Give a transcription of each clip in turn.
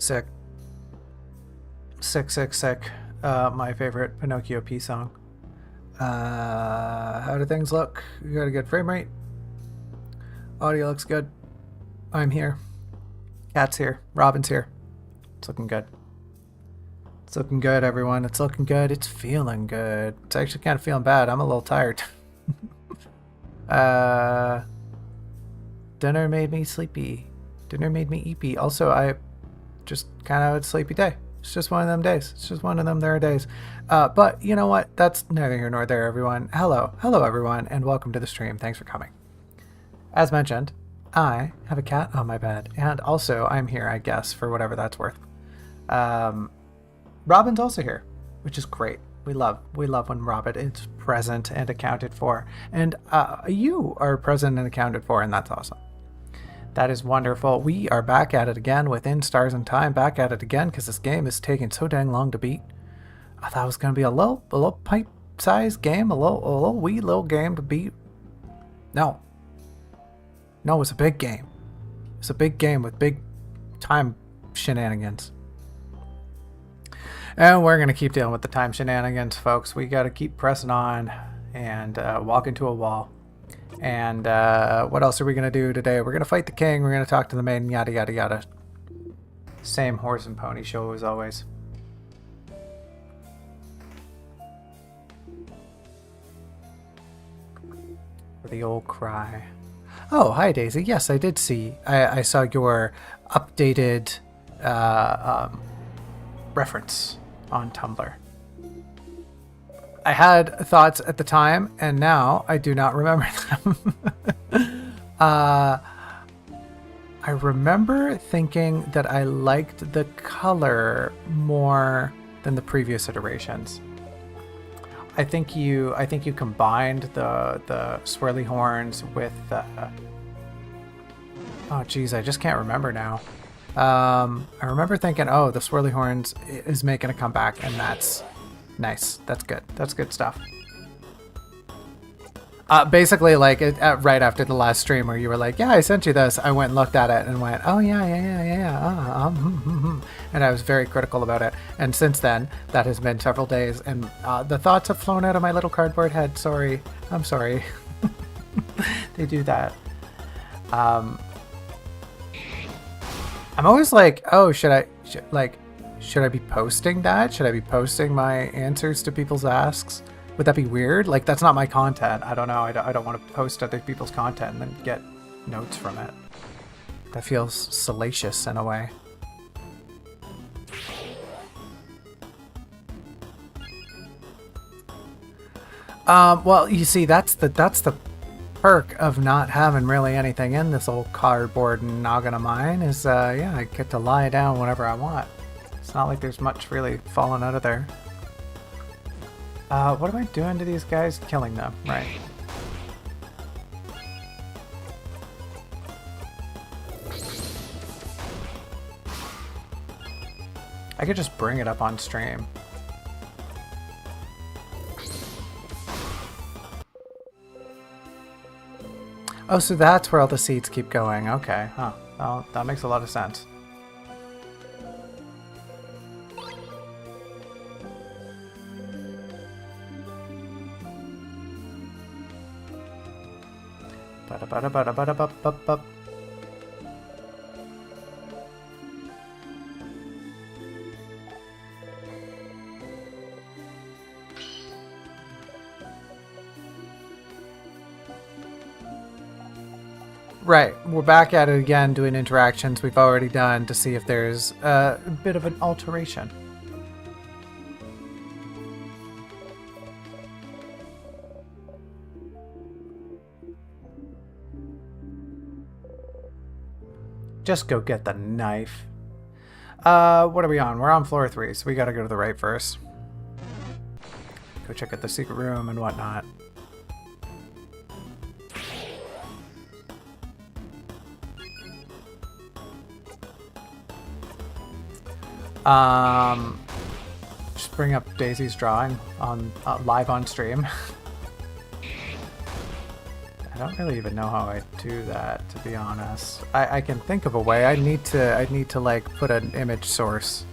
Sick. Sick, sick, sick. My favorite Pinocchio P song. How do things look? You got a good frame rate? Audio looks good. I'm here. Cat's here. Robin's here. It's looking good. It's looking good, everyone. It's looking good. It's feeling good. It's actually kind of feeling bad. I'm a little tired. Dinner made me sleepy. Dinner made me eepy. Also, I just kind of had a sleepy day. It's just one of them days. It's just one of them there days. But you know what? That's neither here nor there, everyone. Hello. Hello, everyone, and welcome to the stream. Thanks for coming. As mentioned, I have a cat on my bed, and also I'm here, I guess, for whatever that's worth. Robin's also here, which is great. We love when Robin is present and accounted for. And you are present and accounted for, and that's awesome. That is wonderful. We are back at it again within Stars and Time. Back at it again because this game is taking so dang long to beat. I thought it was going to be a little pipe-sized game, a wee little game to beat. No, it's a big game. It's a big game with big time shenanigans. And we're going to keep dealing with the time shenanigans, folks. We got to keep pressing on and walk into a wall. And what else are we going to do today? We're going to fight the king. We're going to talk to the maiden, yada, yada, yada. Same horse and pony show as always. For the old cry. Oh, hi, Daisy. Yes, I did see. I saw your updated reference on Tumblr. I had thoughts at the time, and now I do not remember them. I remember thinking that I liked the color more than the previous iterations. I think you combined the swirly horns with oh geez, I just can't remember now. I remember thinking, oh, the swirly horns is making a comeback, and that's nice. That's good. That's good stuff. Basically, like right after the last stream where you were like, yeah, I sent you this, I went and looked at it and went, oh yeah. And I was very critical about it. And since then, that has been several days, and the thoughts have flown out of my little cardboard head. Sorry. I'm sorry. They do that. I'm always like, oh, should I be posting that? Should I be posting my answers to people's asks? Would that be weird? Like, that's not my content. I don't know. I don't want to post other people's content and then get notes from it. That feels salacious in a way. Well, you see, that's the perk of not having really anything in this old cardboard noggin of mine is, yeah, I get to lie down whenever I want. It's not like there's much really falling out of there. What am I doing to these guys? Killing them, right. I could just bring it up on stream. Oh, so that's where all the seeds keep going. Okay, huh. Well, that makes a lot of sense. Right, we're back at it again doing interactions we've already done to see if there's a bit of an alteration. Just go get the knife. What are we on? We're on floor 3, so we gotta go to the right first. Go check out the secret room and whatnot. Just bring up Daisy's drawing on live on stream. I don't really even know how I do that, to be honest. I can think of a way. I need to like put an image source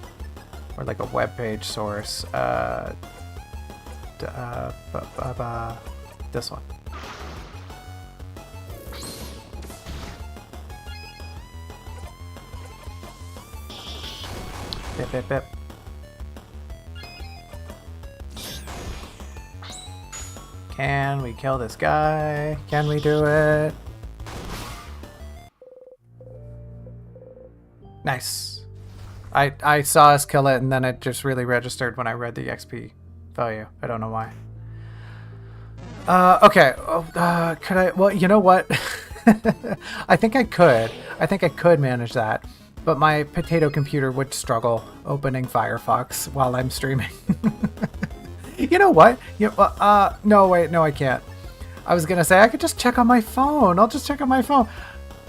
or like a web page source. This one. Bip, bip, bip. Can we kill this guy? Can we do it? Nice. I saw us kill it, and then it just really registered when I read the XP value. I don't know why. Okay. Could I? Well, you know what? I think I could. I think I could manage that. But my potato computer would struggle opening Firefox while I'm streaming. You know what? No, wait, no, I can't. I was gonna say I could just check on my phone. I'll just check on my phone.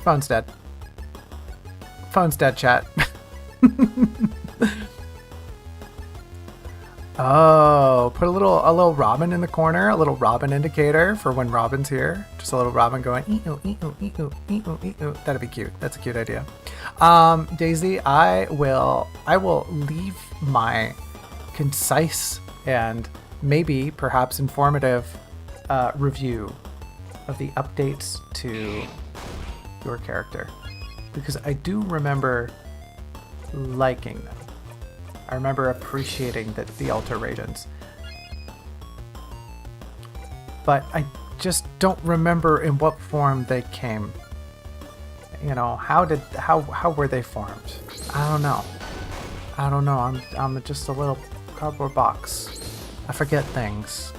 Phone's dead. Phone's dead, chat. Oh, put a little robin in the corner, a little robin indicator for when Robin's here. Just a little robin going ee-oo, ee-oo, ee-oo, ee-oo, ee-oo. That'd be cute. That's a cute idea. Daisy, I will leave my concise and maybe perhaps informative review of the updates to your character, because I do remember liking them. I remember appreciating the alterations, but I just don't remember in what form they came. You know, how were they formed? I don't know. I'm just a little cardboard box. I forget things.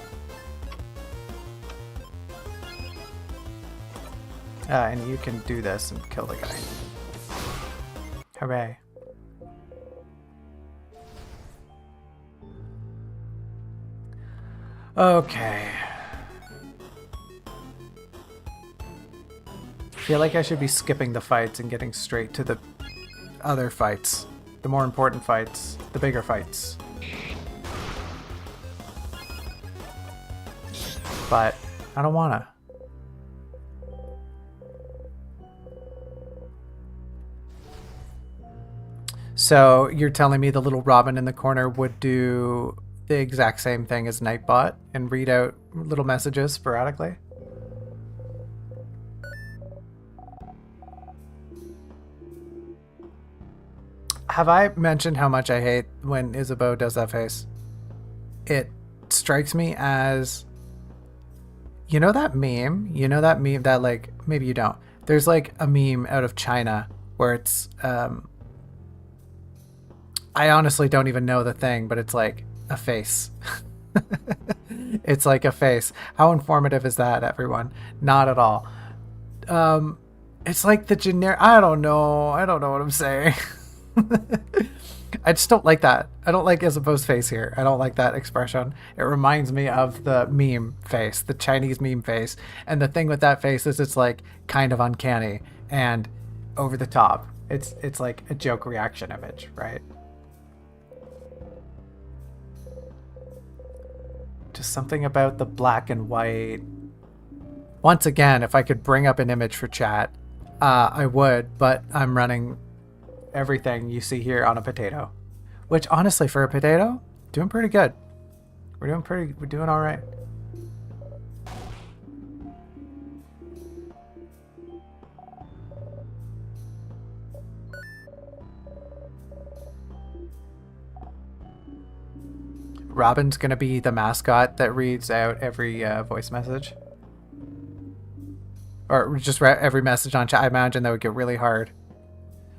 And you can do this and kill the guy. Hooray. Okay. I feel like I should be skipping the fights and getting straight to the other fights. The more important fights. The bigger fights. But I don't wanna. So you're telling me the little robin in the corner would do the exact same thing as Nightbot and read out little messages sporadically? Have I mentioned how much I hate when Isabeau does that face? It strikes me as... You know that meme? You know that meme that, like, maybe you don't. There's like a meme out of China where it's... I honestly don't even know the thing, but it's like a face. It's like a face. How informative is that, everyone? Not at all. It's like the generic... I don't know what I'm saying. I just don't like that. I don't like Isabeau's face here. I don't like that expression. It reminds me of the meme face, the Chinese meme face. And the thing with that face is it's like kind of uncanny and over the top. It's like a joke reaction image, right? Just something about the black and white. Once again, if I could bring up an image for chat, I would, but I'm running everything you see here on a potato, which honestly for a potato, doing pretty good. We're doing all right. Robin's gonna be the mascot that reads out every voice message, or just every message on chat. I imagine that would get really hard.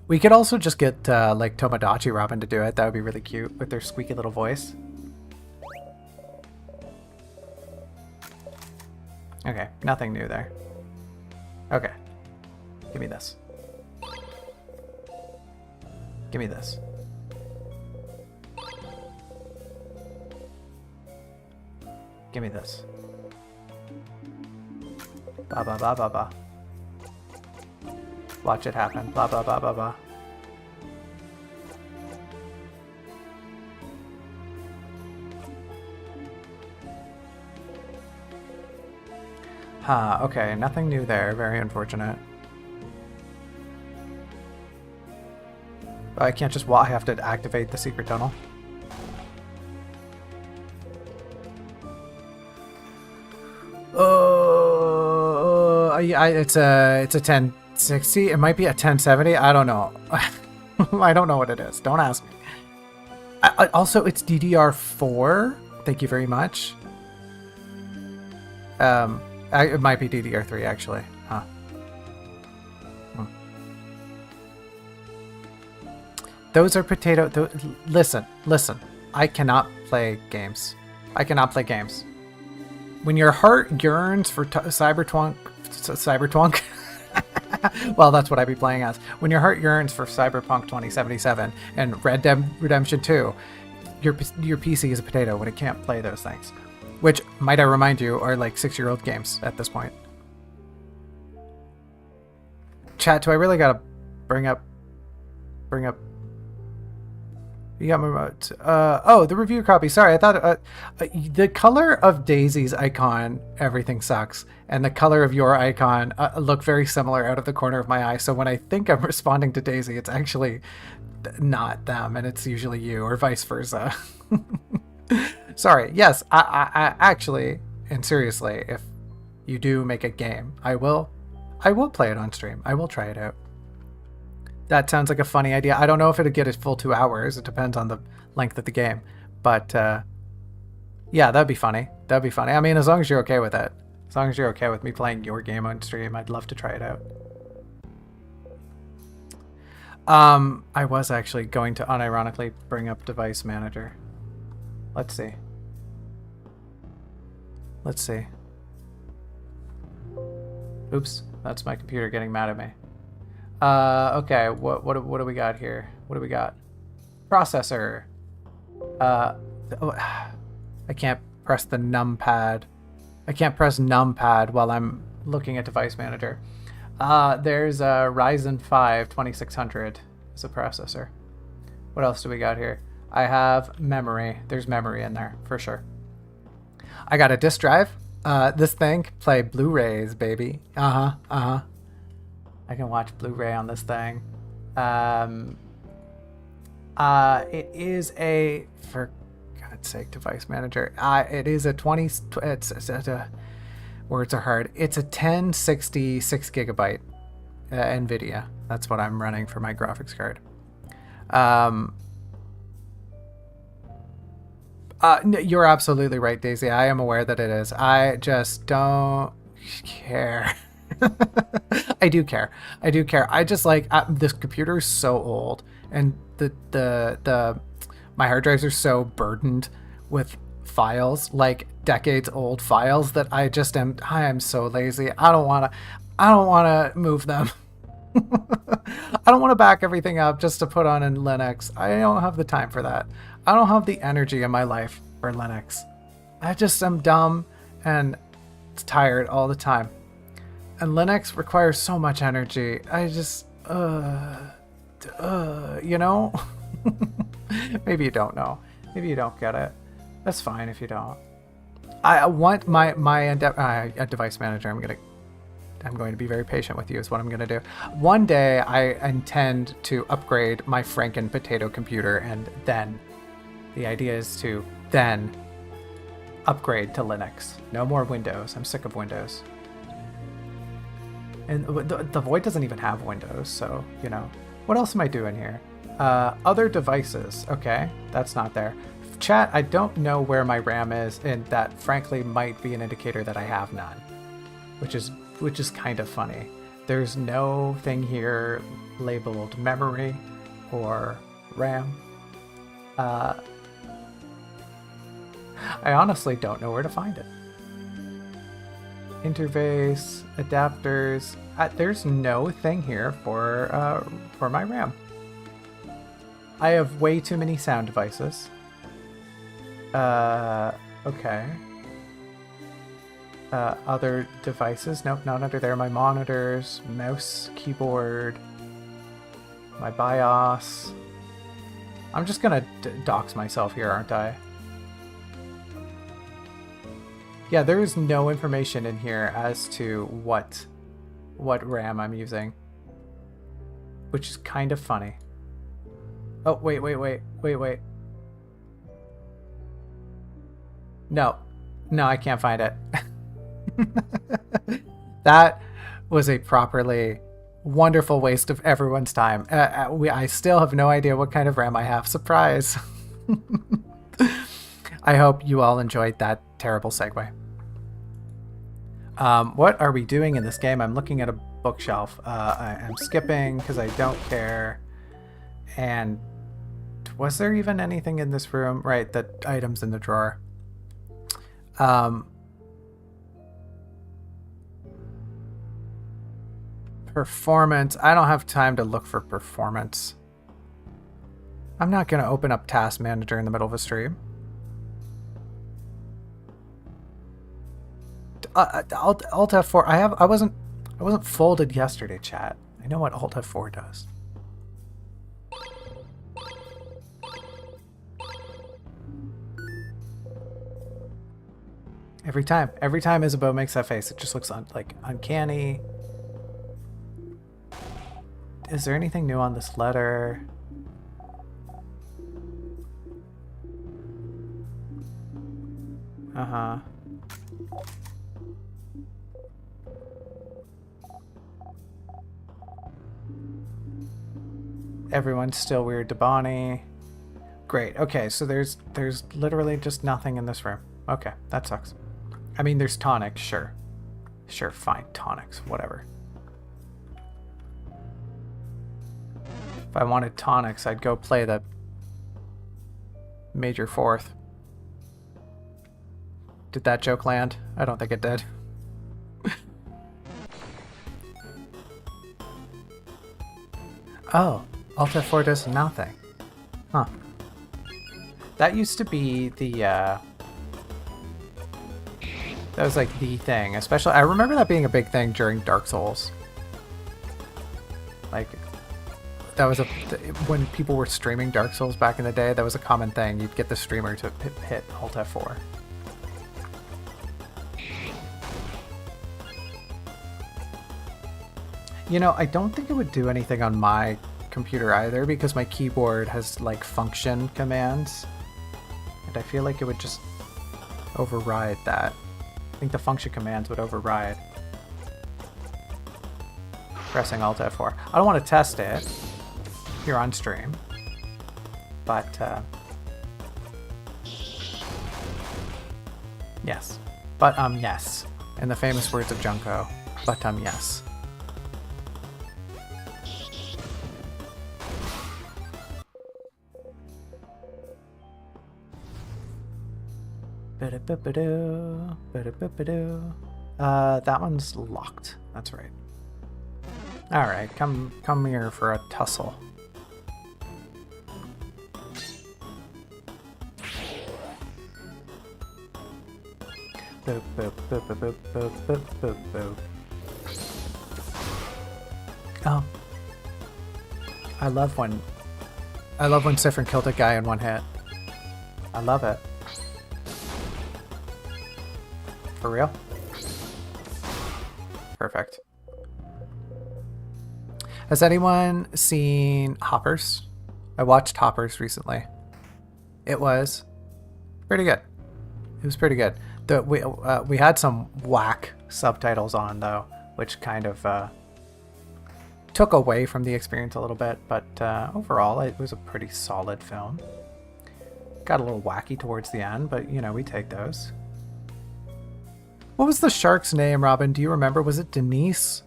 We could also just get like Tomodachi Robin to do it. That would be really cute with their squeaky little voice. Okay, nothing new there. Okay, give me this. Give me this. Give me this. Ba ba ba ba ba. Watch it happen. Blah, blah, blah, blah, blah. Huh, okay, nothing new there. Very unfortunate. I can't just I have to activate the secret tunnel. It's a 1060. It might be a 1070. I don't know. I don't know what it is. Don't ask me. Also, it's DDR4. Thank you very much. It might be DDR3 actually. Huh. Those are potato. Listen. I cannot play games. I cannot play games. When your heart yearns for Cyberpunk, well, that's what I'd be playing as. When your heart yearns for Cyberpunk 2077 and Red Dead Redemption 2, your PC is a potato when it can't play those things. Which, might I remind you, are like 6-year-old games at this point. Chat, do I really gotta bring up... You got my remote. Oh, the review copy. Sorry, I thought the color of Daisy's icon, everything sucks, and the color of your icon look very similar out of the corner of my eye. So when I think I'm responding to Daisy, it's actually not them, and it's usually you, or vice versa. Sorry. Yes, I actually, and seriously, if you do make a game, I will play it on stream. I will try it out. That sounds like a funny idea. I don't know if it'll get a full 2 hours. It depends on the length of the game. But, yeah, that'd be funny. That'd be funny. I mean, as long as you're okay with it. As long as you're okay with me playing your game on stream, I'd love to try it out. I was actually going to unironically bring up Device Manager. Let's see. Let's see. Oops, that's my computer getting mad at me. Okay, what do we got here? What do we got? Processor. I can't press the numpad. I can't press numpad while I'm looking at Device Manager. There's a Ryzen 5 2600 as a processor. What else do we got here? I have memory. There's memory in there for sure. I got a disk drive. This thing can play Blu-rays, baby. I can watch Blu-ray on this thing. It is a, for God's sake, Device Manager. It is a 20. Words are hard. It's a 1060 6GB NVIDIA. That's what I'm running for my graphics card. You're absolutely right, Daisy. I am aware that it is. I just don't care. I do care. I just like this computer is so old, and my hard drives are so burdened with files, like decades old files, that I am so lazy. I don't want to move them. I don't want to back everything up just to put on in Linux. I don't have the time for that. I don't have the energy in my life for Linux. I just am dumb and tired all the time. And Linux requires so much energy. I just, you know? Maybe you don't know. Maybe you don't get it. That's fine if you don't. I want my Device Manager. I'm going to be very patient with you is what I'm going to do. One day I intend to upgrade my Franken potato computer, and then the idea is to then upgrade to Linux. No more Windows. I'm sick of Windows. And the Void doesn't even have Windows, so, you know. What else am I doing here? Other devices. Okay, that's not there. Chat, I don't know where my RAM is, and that frankly might be an indicator that I have none. Which is kind of funny. There's no thing here labeled memory or RAM. I honestly don't know where to find it. Interface, adapters. There's no thing here for my RAM. I have way too many sound devices. Okay. Other devices. Nope, not under there. My monitors, mouse, keyboard, my BIOS. I'm just gonna dox myself here, aren't I? Yeah, there is no information in here as to what RAM I'm using, which is kind of funny. Oh, wait. No, I can't find it. That was a properly wonderful waste of everyone's time. I still have no idea what kind of RAM I have. Surprise. I hope you all enjoyed that terrible segue. What are we doing in this game? I'm looking at a bookshelf. I'm skipping because I don't care. And was there even anything in this room? Right, the items in the drawer. Performance. I don't have time to look for performance. I'm not going to open up Task Manager in the middle of a stream. Alt F4. I wasn't folded yesterday, chat. I know what Alt F4 does. Every time Isabeau makes that face, it just looks like uncanny. Is there anything new on this letter? Uh-huh. Everyone's still weird to Bonnie. Great. Okay, so there's literally just nothing in this room. Okay, that sucks. I mean, there's tonics, sure. Sure, fine, tonics, whatever. If I wanted tonics, I'd go play the major fourth. Did that joke land? I don't think it did. Oh, Alt F4 does nothing. Huh. That used to be the, that was like the thing. Especially, I remember that being a big thing during Dark Souls. Like, that was when people were streaming Dark Souls back in the day, that was a common thing. You'd get the streamer to hit Alt F4. You know, I don't think it would do anything on my computer either, because my keyboard has like function commands, and I feel like it would just override that. I think the function commands would override pressing Alt F4. I don't want to test it here on stream, but yes. But yes. In the famous words of Junco, but yes. That one's locked. That's right. All right, come here for a tussle. Boop, boop, boop, boop, boop, boop, boop, boop. Oh, I love when Sifrin killed a guy in one hit. I love it. For real? Perfect. Has anyone seen Hoppers? I watched Hoppers recently. It was pretty good. It was pretty good. We had some whack subtitles on though, which kind of took away from the experience a little bit, but overall it was a pretty solid film. Got a little wacky towards the end, but you know, we take those. What was the shark's name, Robin? Do you remember? Was it Denise?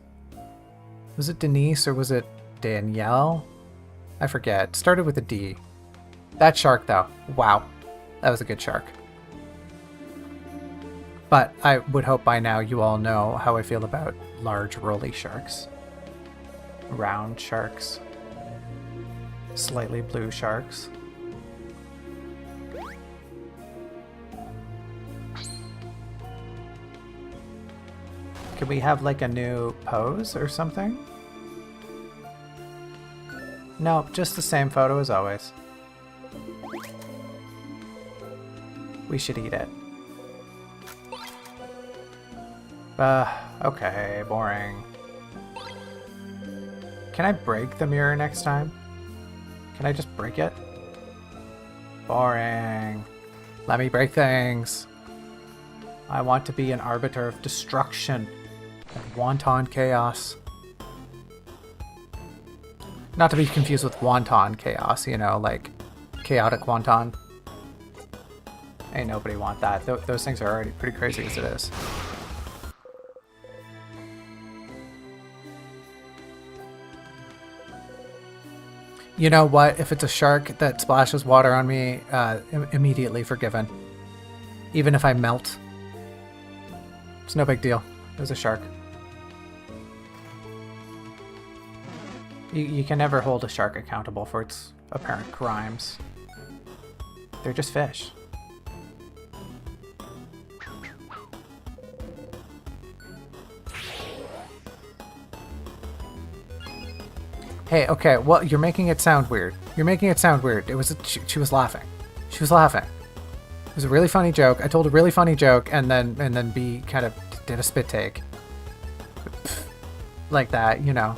Was it Denise or was it Danielle? I forget. It started with a D. That shark, though. Wow. That was a good shark. But I would hope by now you all know how I feel about large rolly sharks. Round sharks. Slightly blue sharks. Could we have like a new pose or something? No, just the same photo as always. We should eat it. Okay, boring. Can I break the mirror next time? Can I just break it? Boring. Let me break things. I want to be an arbiter of destruction and wanton chaos. Not to be confused with wonton chaos, you know, like chaotic wonton. Ain't nobody want that. Those things are already pretty crazy as it is. You know what? If it's a shark that splashes water on me, immediately forgiven. Even if I melt. It's no big deal. It was a shark. You can never hold a shark accountable for its apparent crimes. They're just fish. Hey, okay, well, you're making it sound weird. You're making it sound weird. It was she was laughing. She was laughing. It was a really funny joke. I told a really funny joke, and then B kind of did a spit take, like that, you know.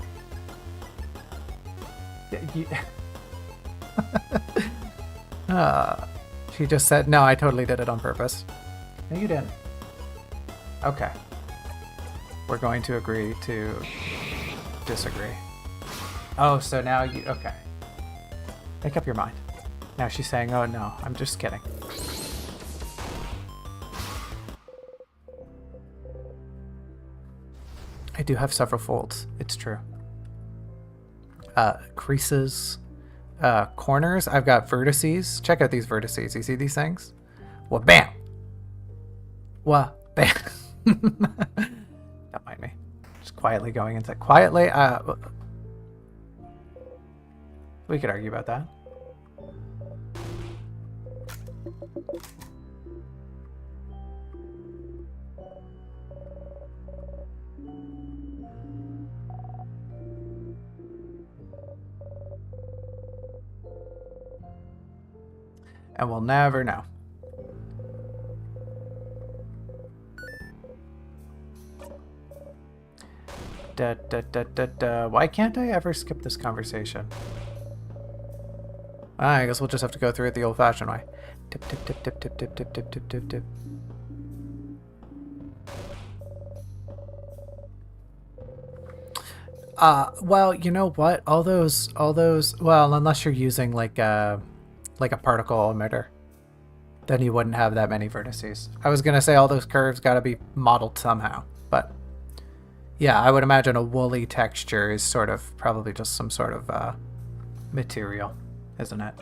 She just said, "No, I totally did it on purpose." No, you didn't. Okay. We're going to agree to disagree. Oh, so now you... Okay. Make up your mind. Now she's saying, oh no, I'm just kidding. I do have several folds. It's true. Creases. Corners. I've got vertices. Check out these vertices. You see these things? Well, bam! Well, bam! Don't mind me. Just quietly going inside. Quietly, we could argue about that. And we'll never know. Why can't I ever skip this conversation? I guess we'll just have to go through it the old-fashioned way. Tip, tip, tip, tip, tip, tip, tip, tip, tip, tip, tip. Well, you know what? All those, well, unless you're using like a particle emitter, then you wouldn't have that many vertices. I was gonna say all those curves gotta be modeled somehow, but yeah, I would imagine a woolly texture is sort of probably just some sort of material, isn't it?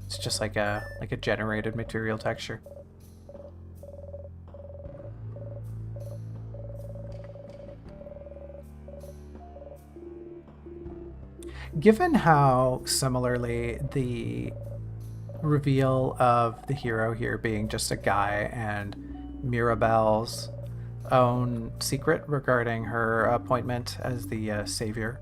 It's just like a generated material texture. Given how similarly the reveal of the hero here being just a guy and Mirabelle's own secret regarding her appointment as the savior,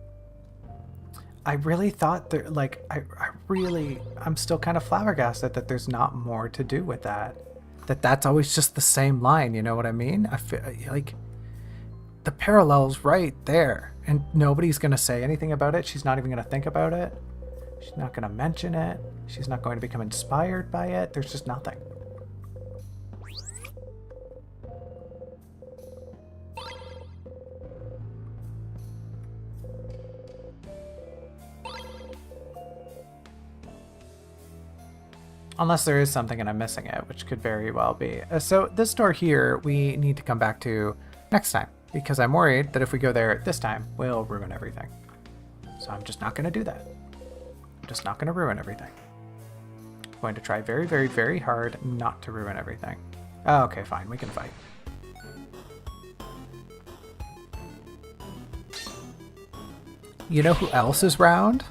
I really thought that, like, I'm still kind of flabbergasted that there's not more to do with that. That's always just the same line, you know what I mean? I feel like the parallel's right there, and nobody's gonna say anything about it. She's not even gonna think about it. She's not gonna mention it. She's not going to become inspired by it. There's just nothing. Unless there is something and I'm missing it, which could very well be. So this door here, we need to come back to next time, because I'm worried that if we go there this time, we'll ruin everything. So I'm just not going to do that. I'm just not going to ruin everything. I'm going to try very, very, very hard not to ruin everything. Oh, okay, fine. We can fight. You know who else is round?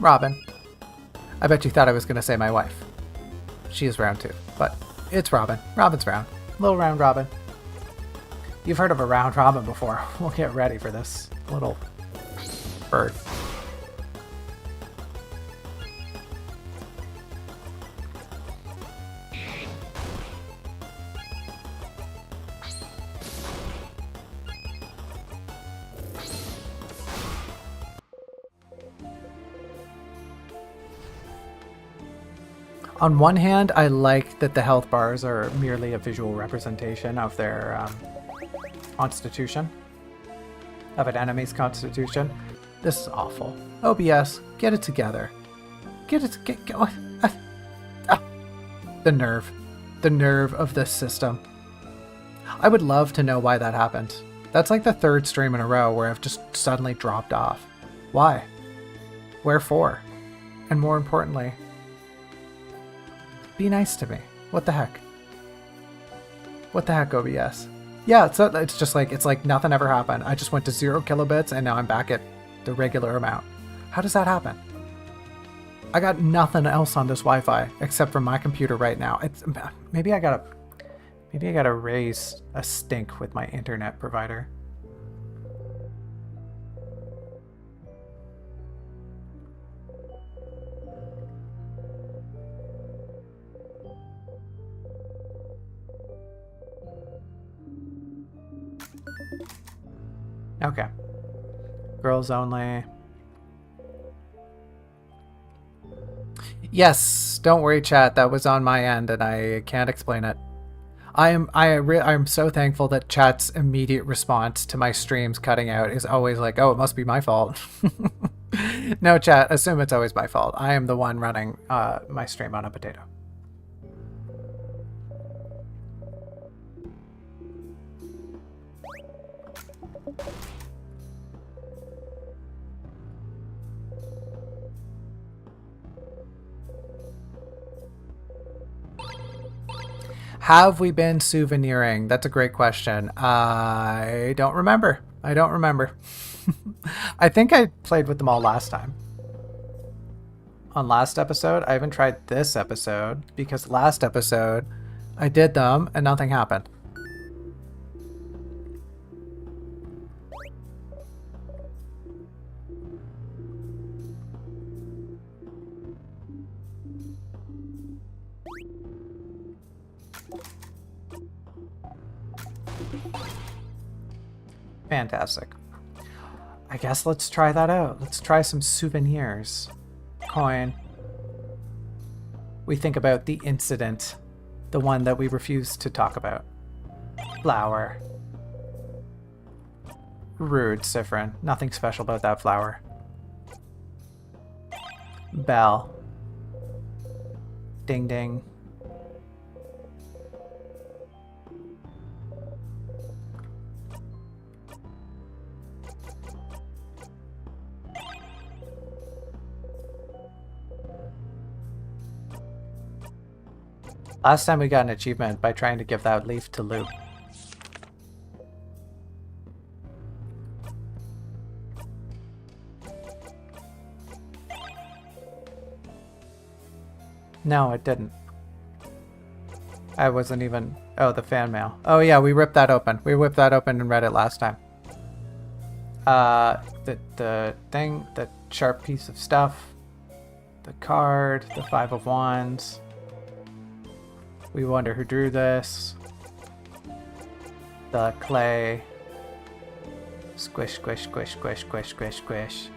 Robin. I bet you thought I was going to say my wife. She is round too, but it's Robin. Robin's round. Little round Robin. You've heard of a round Robin before. We'll get ready for this little bird. On one hand, I like that the health bars are merely a visual representation of their constitution, of an enemy's constitution. This is awful. OBS, get it together. Get it. The nerve of this system. I would love to know why that happened. That's like the third stream in a row where I've just suddenly dropped off. Why? Wherefore? And more importantly, be nice to me. What the heck? What the heck, OBS? Yeah, it's just like, it's like nothing ever happened. I just went to 0 kilobits and now I'm back at the regular amount. How does that happen? I got nothing else on this Wi-Fi except for my computer right now. Maybe I gotta raise a stink with my internet provider. Okay. Girls only. Yes, don't worry, chat. That was on my end, and I can't explain it. I'm so thankful that chat's immediate response to my streams cutting out is always like, "Oh, it must be my fault." No, chat. Assume it's always my fault. I am the one running my stream on a potato. Have we been souveniring? That's a great question. I don't remember. I think I played with them all last time. On last episode, I haven't tried this episode because last episode I did them and nothing happened. Fantastic. I guess let's try that out. Let's try some souvenirs. Coin. We think about the incident. The one that we refuse to talk about. Flower. Rude, Sifrin. Nothing special about that flower. Bell. Ding ding. Last time we got an achievement by trying to give that leaf to Luke. No, it didn't. I wasn't even... Oh, the fan mail. Oh yeah, we ripped that open. We whipped that open and read it last time. The thing, the sharp piece of stuff, the card, the 5 of Wands. We wonder who drew this. The clay. Squish, squish, squish, squish, squish, squish, squish.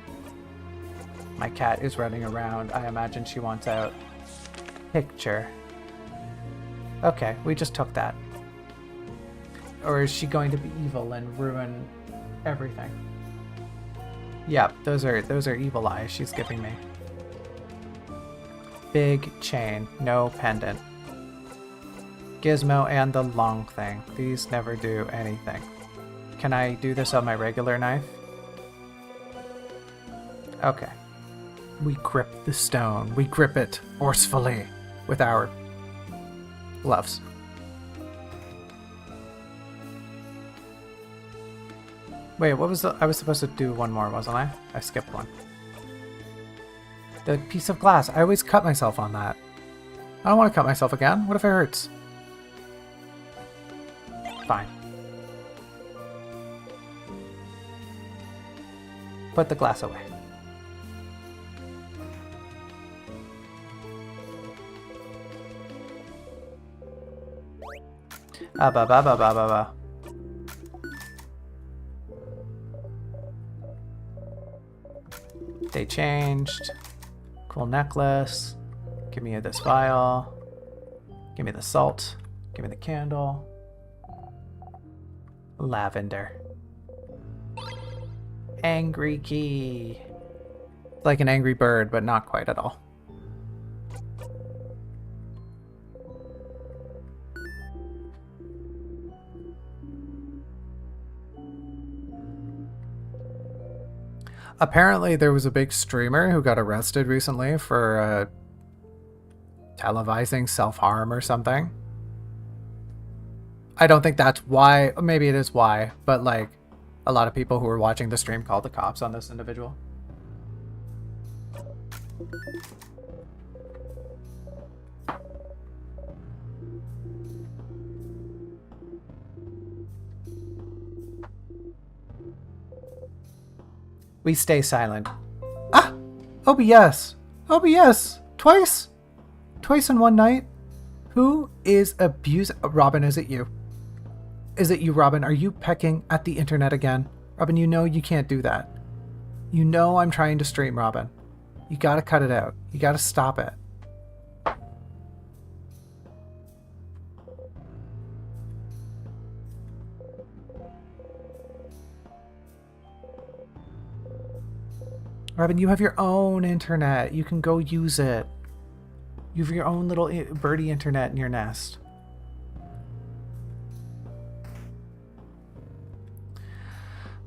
My cat is running around. I imagine she wants out. Picture. Okay, we just took that. Or is she going to be evil and ruin everything? Yep, those are evil eyes she's giving me. Big chain, no pendant. Gizmo and the long thing. These never do anything. Can I do this on my regular knife? Okay. We grip the stone. We grip it forcefully with our gloves. Wait, what was the... I was supposed to do one more, wasn't I? I skipped one. The piece of glass. I always cut myself on that. I don't want to cut myself again. What if it hurts? Fine. Put the glass away. Ba ba ba ba ba ba. They changed. Cool necklace. Give me this vial. Give me the salt. Give me the candle. Lavender. Angry key. It's like an angry bird, but not quite at all. Apparently there was a big streamer who got arrested recently for televising self-harm or something. I don't think that's why. Maybe it is why, but like a lot of people who were watching the stream called the cops on this individual. We stay silent. Ah! OBS! OBS! Twice! Twice in one night? Who is abusing... Robin, is it you? Is it you, Robin? Are you pecking at the internet again? Robin, you know you can't do that. You know I'm trying to stream, Robin. You gotta cut it out. You gotta stop it. Robin, you have your own internet. You can go use it. You have your own little birdie internet in your nest.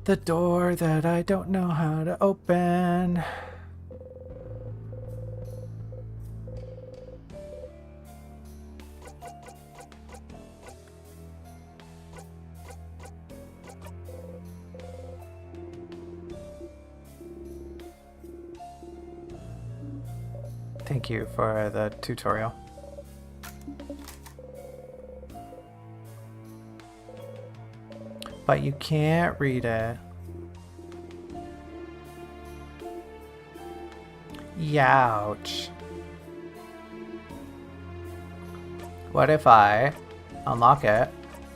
The door that I don't know how to open. Thank you for the tutorial. But you can't read it. Youch. What if I unlock it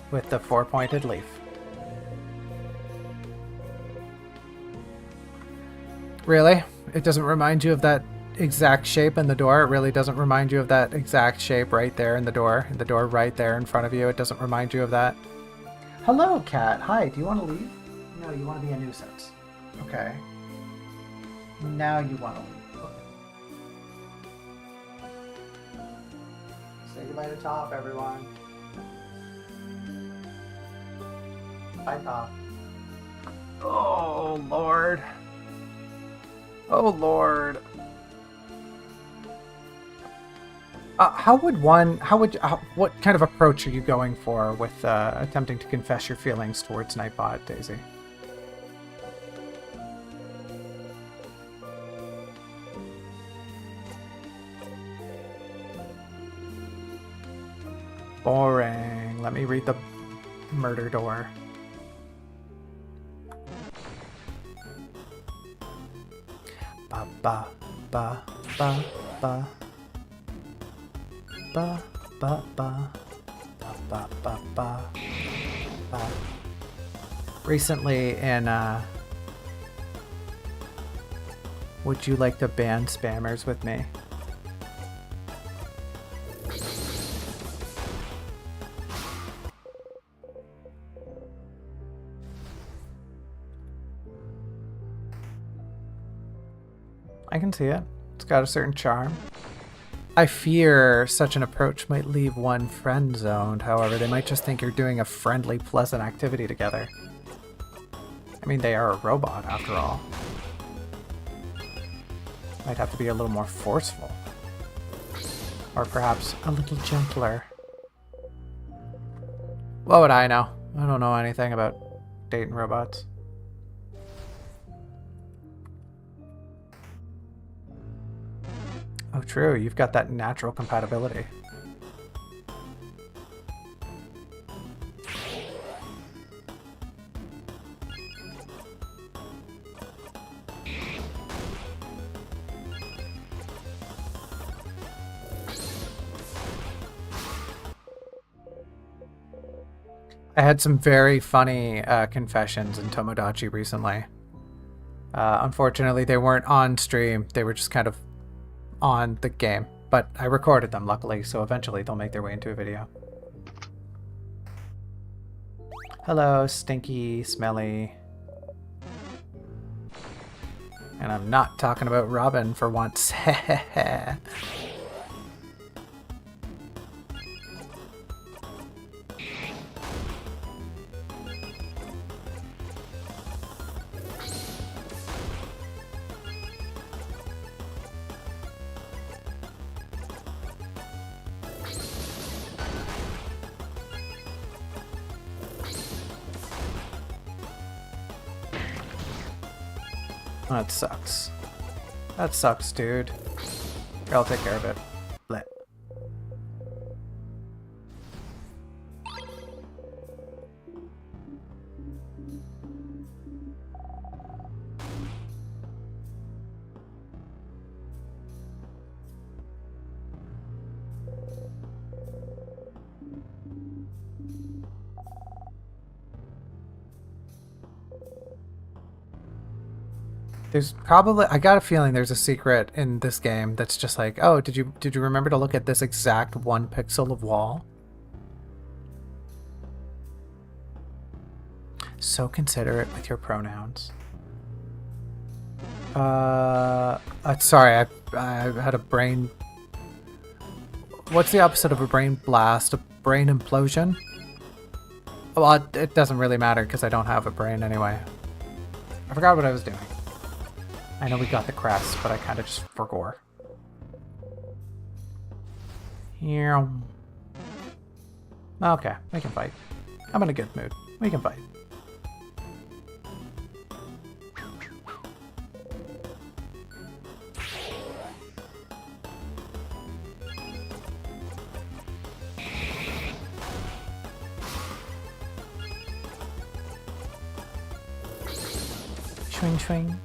with the 4-pointed leaf? Really? It doesn't remind you of that exact shape in the door? It really doesn't remind you of that exact shape right there in the door right there in front of you? It doesn't remind you of that? Hello, cat. Hi, do you want to leave? No, you want to be a nuisance. Okay. Now you want to leave. Okay. Say goodbye to Top, everyone. Bye, Top. Oh, Lord. Oh, Lord. What kind of approach are you going for with attempting to confess your feelings towards Nightbot, Daisy? Boring. Let me read the murder door. Ba ba ba ba ba. Ba ba ba ba ba ba ba ba. Recently in would you like to ban spammers with me? I can see it. It's got a certain charm. I fear such an approach might leave one friend-zoned. However, they might just think you're doing a friendly, pleasant activity together. I mean, they are a robot, after all. Might have to be a little more forceful. Or perhaps a little gentler. What would I know? I don't know anything about dating robots. Oh, true. You've got that natural compatibility. I had some very funny confessions in Tomodachi recently. Unfortunately, they weren't on stream. They were just kind of on the game. but I recorded them, luckily, so eventually they'll make their way into a video. Hello, stinky, smelly. And I'm not talking about Robin for once. That sucks. That sucks, dude. Here, I'll take care of it. Bleh. There's probably, I got a feeling there's a secret in this game that's just like, oh, did you remember to look at this exact 1 pixel of wall? So considerate with your pronouns. Sorry, I had a brain. What's the opposite of a brain blast? A brain implosion? Well, it doesn't really matter because I don't have a brain anyway. I forgot what I was doing. I know we got the crest, but I kind of just forgot. Here. Okay, we can fight. I'm in a good mood. We can fight. Swing, swing.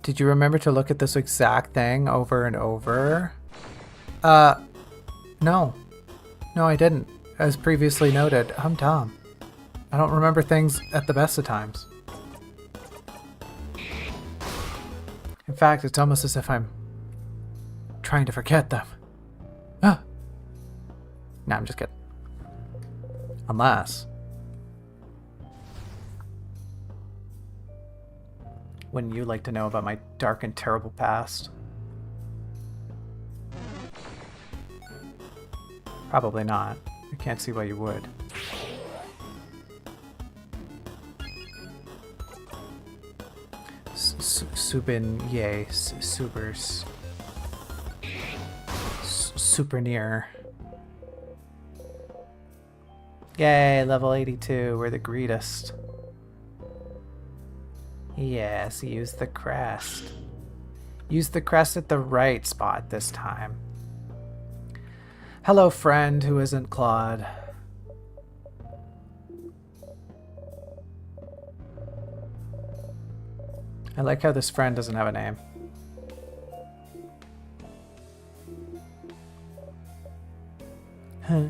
Did you remember to look at this exact thing over and over? No. No, I didn't. As previously noted, I'm Tom. I don't remember things at the best of times. In fact, it's almost as if I'm trying to forget them. Ah. No, I'm just kidding. Unless... Wouldn't you like to know about my dark and terrible past? Probably not. I can't see why you would. Subin, yay, supers. Super near. Yay, level 82, we're the greatest. Yes, use the crest. Use the crest at the right spot this time. Hello, friend who isn't Claude. I like how this friend doesn't have a name. Huh.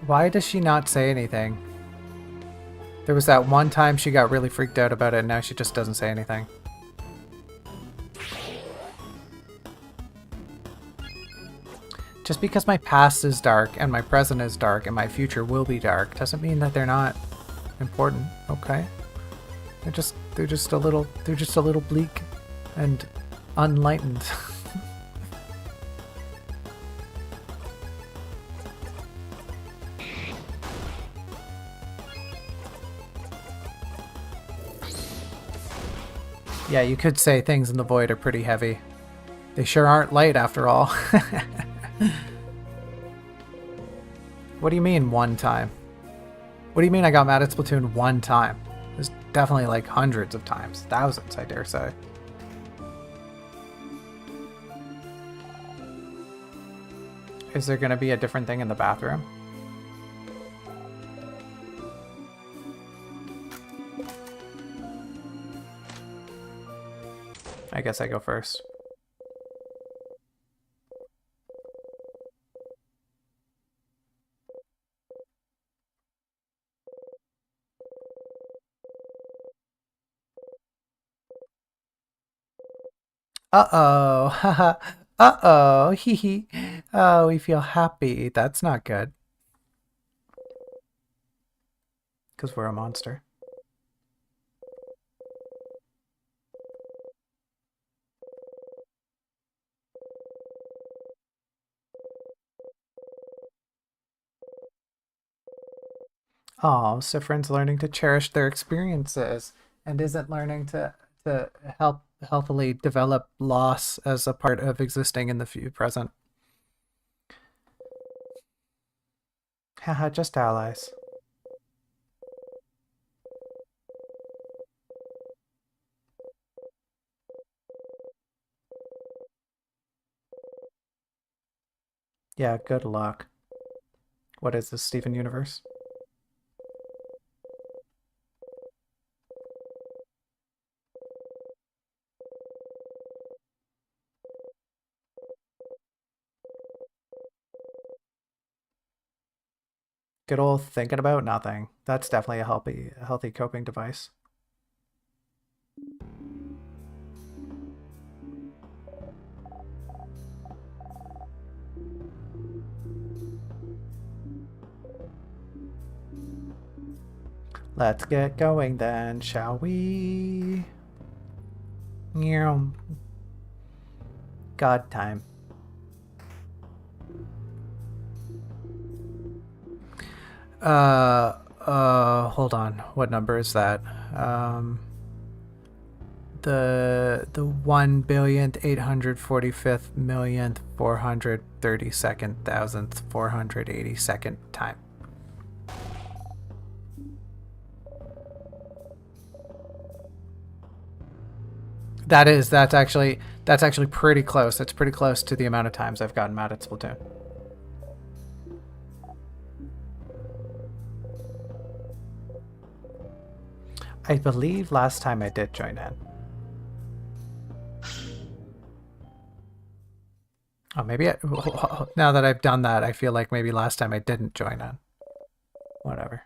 Why does she not say anything? There was that one time she got really freaked out about it, and now she just doesn't say anything. Just because my past is dark, and my present is dark, and my future will be dark, doesn't mean that they're not important, okay? They're just a little bleak and unlightened. Yeah, you could say things in the void are pretty heavy. They sure aren't light after all. What do you mean one time? What do you mean I got mad at Splatoon one time? There's definitely like hundreds of times. Thousands, I dare say. Is there going to be a different thing in the bathroom? I guess I go first. Uh-oh. Haha. Uh-oh. Hee hee. Oh, we feel happy. That's not good. Because we're a monster. Oh, so friends learning to cherish their experiences and isn't learning to help healthily develop loss as a part of existing in the present. Haha, just allies. Yeah, good luck. What is this, Steven Universe? Good old thinking about nothing. That's definitely a healthy coping device. Let's get going then, shall we? God time. Hold on. What number is that? The 1,845,432,482nd time. That's actually pretty close. It's pretty close to the amount of times I've gotten mad at Splatoon. I believe last time I did join in. Oh, maybe now that I've done that, I feel like maybe last time I didn't join in. Whatever.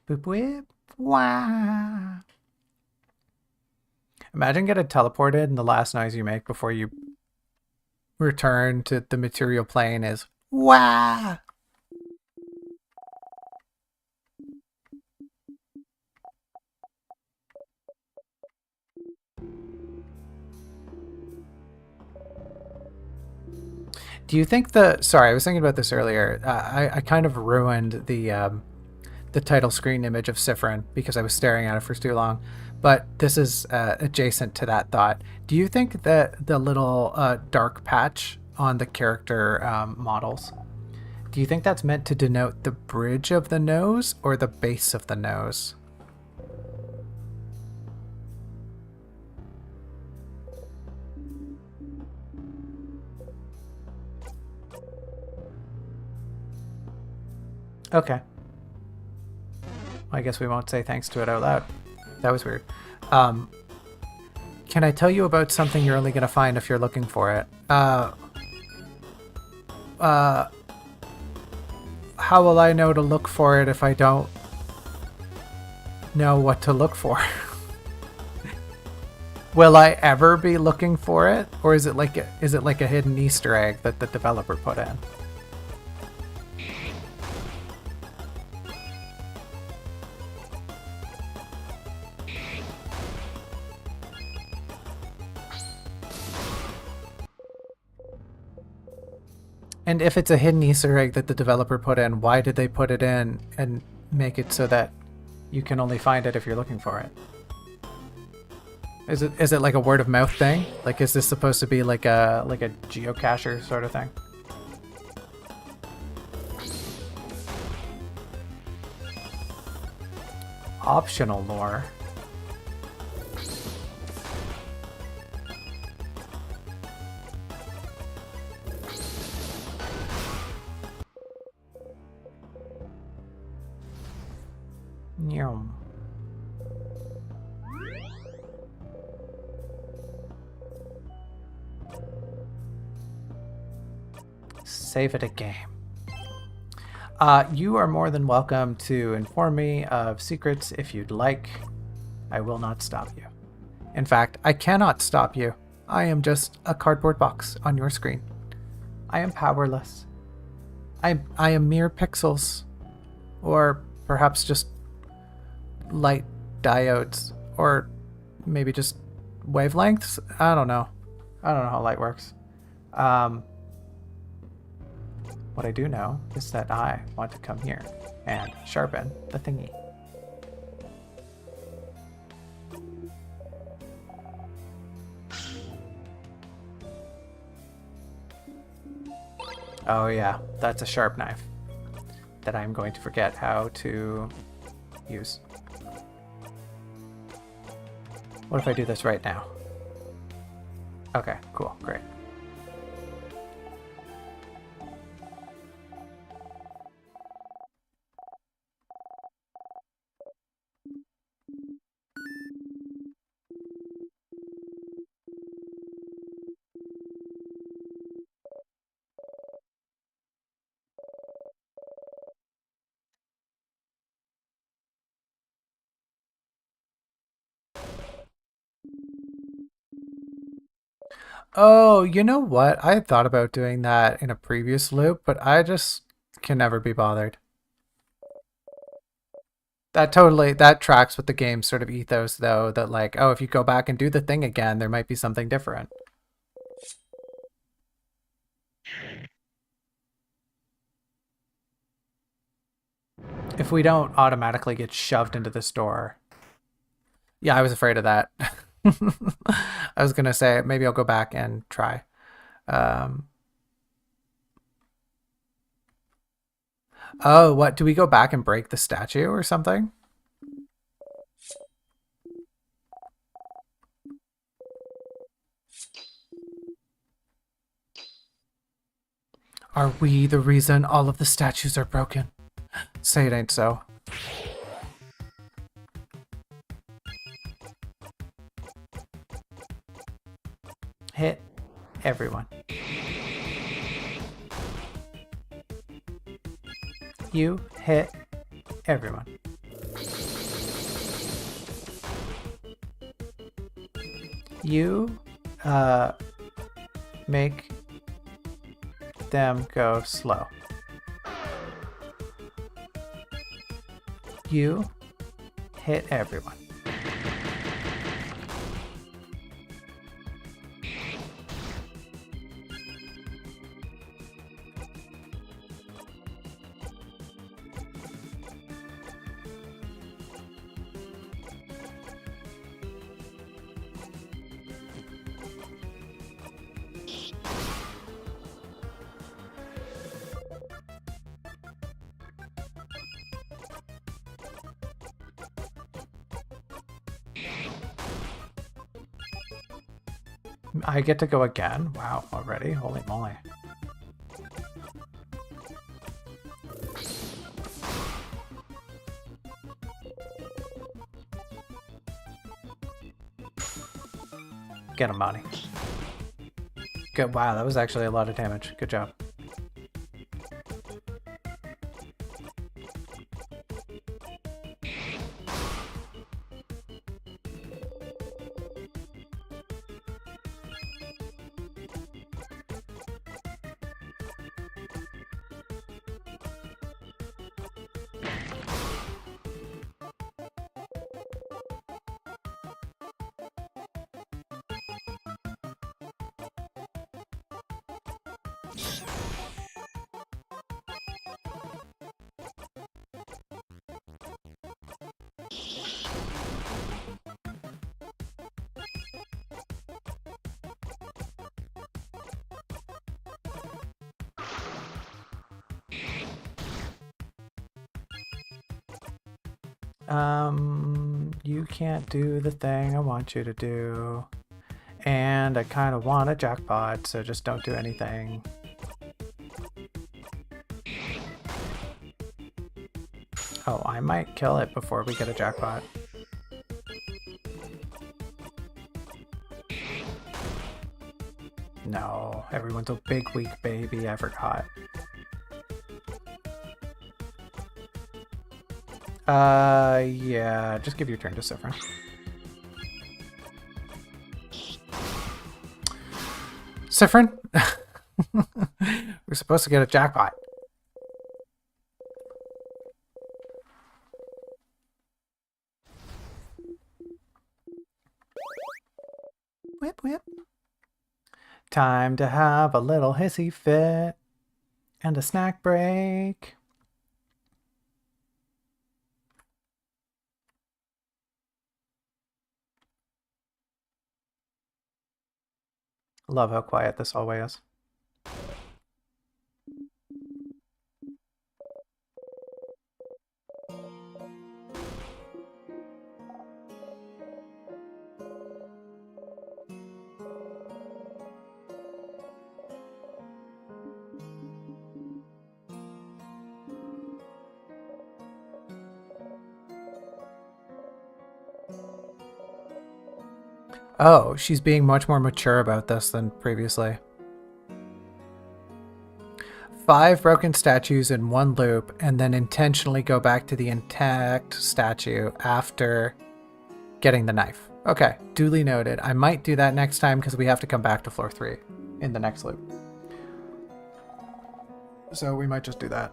Boop whip. Wah. Imagine getting teleported and the last noise you make before you return to the material plane is wah. Do you think sorry, I was thinking about this earlier. I kind of ruined the title screen image of Sifrin because I was staring at it for too long. But this is adjacent to that thought. Do you think that the little dark patch on the character models, do you think that's meant to denote the bridge of the nose or the base of the nose? Okay. I guess we won't say thanks to it out loud. That was weird. Can I tell you about something you're only going to find if you're looking for it? How will I know to look for it if I don't know what to look for? Will I ever be looking for it, or is it like a hidden Easter egg that the developer put in? And if it's a hidden Easter egg that the developer put in, why did they put it in and make it so that you can only find it if you're looking for it? Is it like a word of mouth thing? Like, is this supposed to be like a geocacher sort of thing? Optional lore. Yum. Save it a game. You are more than welcome to inform me of secrets if you'd like. I will not stop you. In fact, I cannot stop you. I am just a cardboard box on your screen. I am powerless. I am mere pixels. Or perhaps just light diodes. Or maybe just wavelengths? I don't know. I don't know how light works. What I do know is that I want to come here and sharpen the thingy. Oh yeah, that's a sharp knife that I'm going to forget how to use. What if I do this right now? Okay, cool, great. Oh, you know what? I had thought about doing that in a previous loop, but I just can never be bothered. That tracks with the game's sort of ethos though, that like, oh, if you go back and do the thing again, there might be something different. If we don't automatically get shoved into this door. Yeah, I was afraid of that. I was gonna say maybe I'll go back and try. Um, oh, what? Do we go back and break the statue or something? Are we the reason all of the statues are broken? Say it ain't so. Hit everyone. You hit everyone. You make them go slow. You hit everyone. I get to go again? Wow, already? Holy moly. Get him, Bonnie. Good. Wow, that was actually a lot of damage. Good job. You can't do the thing I want you to do. And I kind of want a jackpot, so just don't do anything. Oh, I might kill it before we get a jackpot. No, everyone's a big weak baby, I forgot. Yeah, just give your turn to Sifrin. Sifrin? We're supposed to get a jackpot. Whip, whip. Time to have a little hissy fit and a snack break. Love how quiet this hallway is. Oh, she's being much more mature about this than previously. 5 broken statues in one loop, and then intentionally go back to the intact statue after getting the knife. Okay, duly noted. I might do that next time because we have to come back to floor 3 in the next loop. So we might just do that.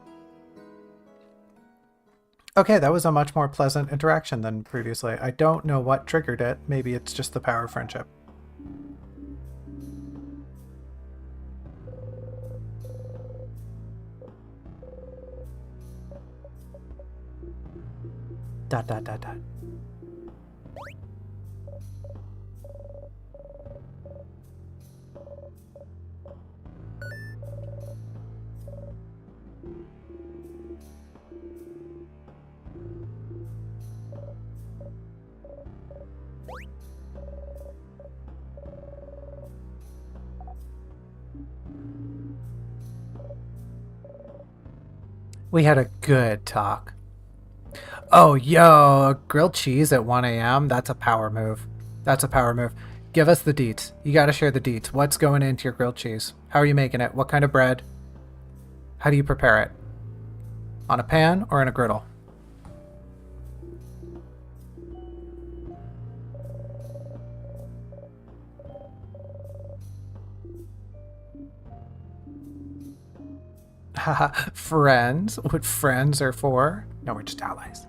Okay, that was a much more pleasant interaction than previously. I don't know what triggered it. Maybe it's just the power of friendship. Dot, dot, dot, dot. We had a good talk. Oh, yo, grilled cheese at 1 a.m.? That's a power move. That's a power move. Give us the deets. You gotta share the deets. What's going into your grilled cheese? How are you making it? What kind of bread? How do you prepare it? On a pan or in a griddle? Haha, friends? What friends are for? No, we're just allies.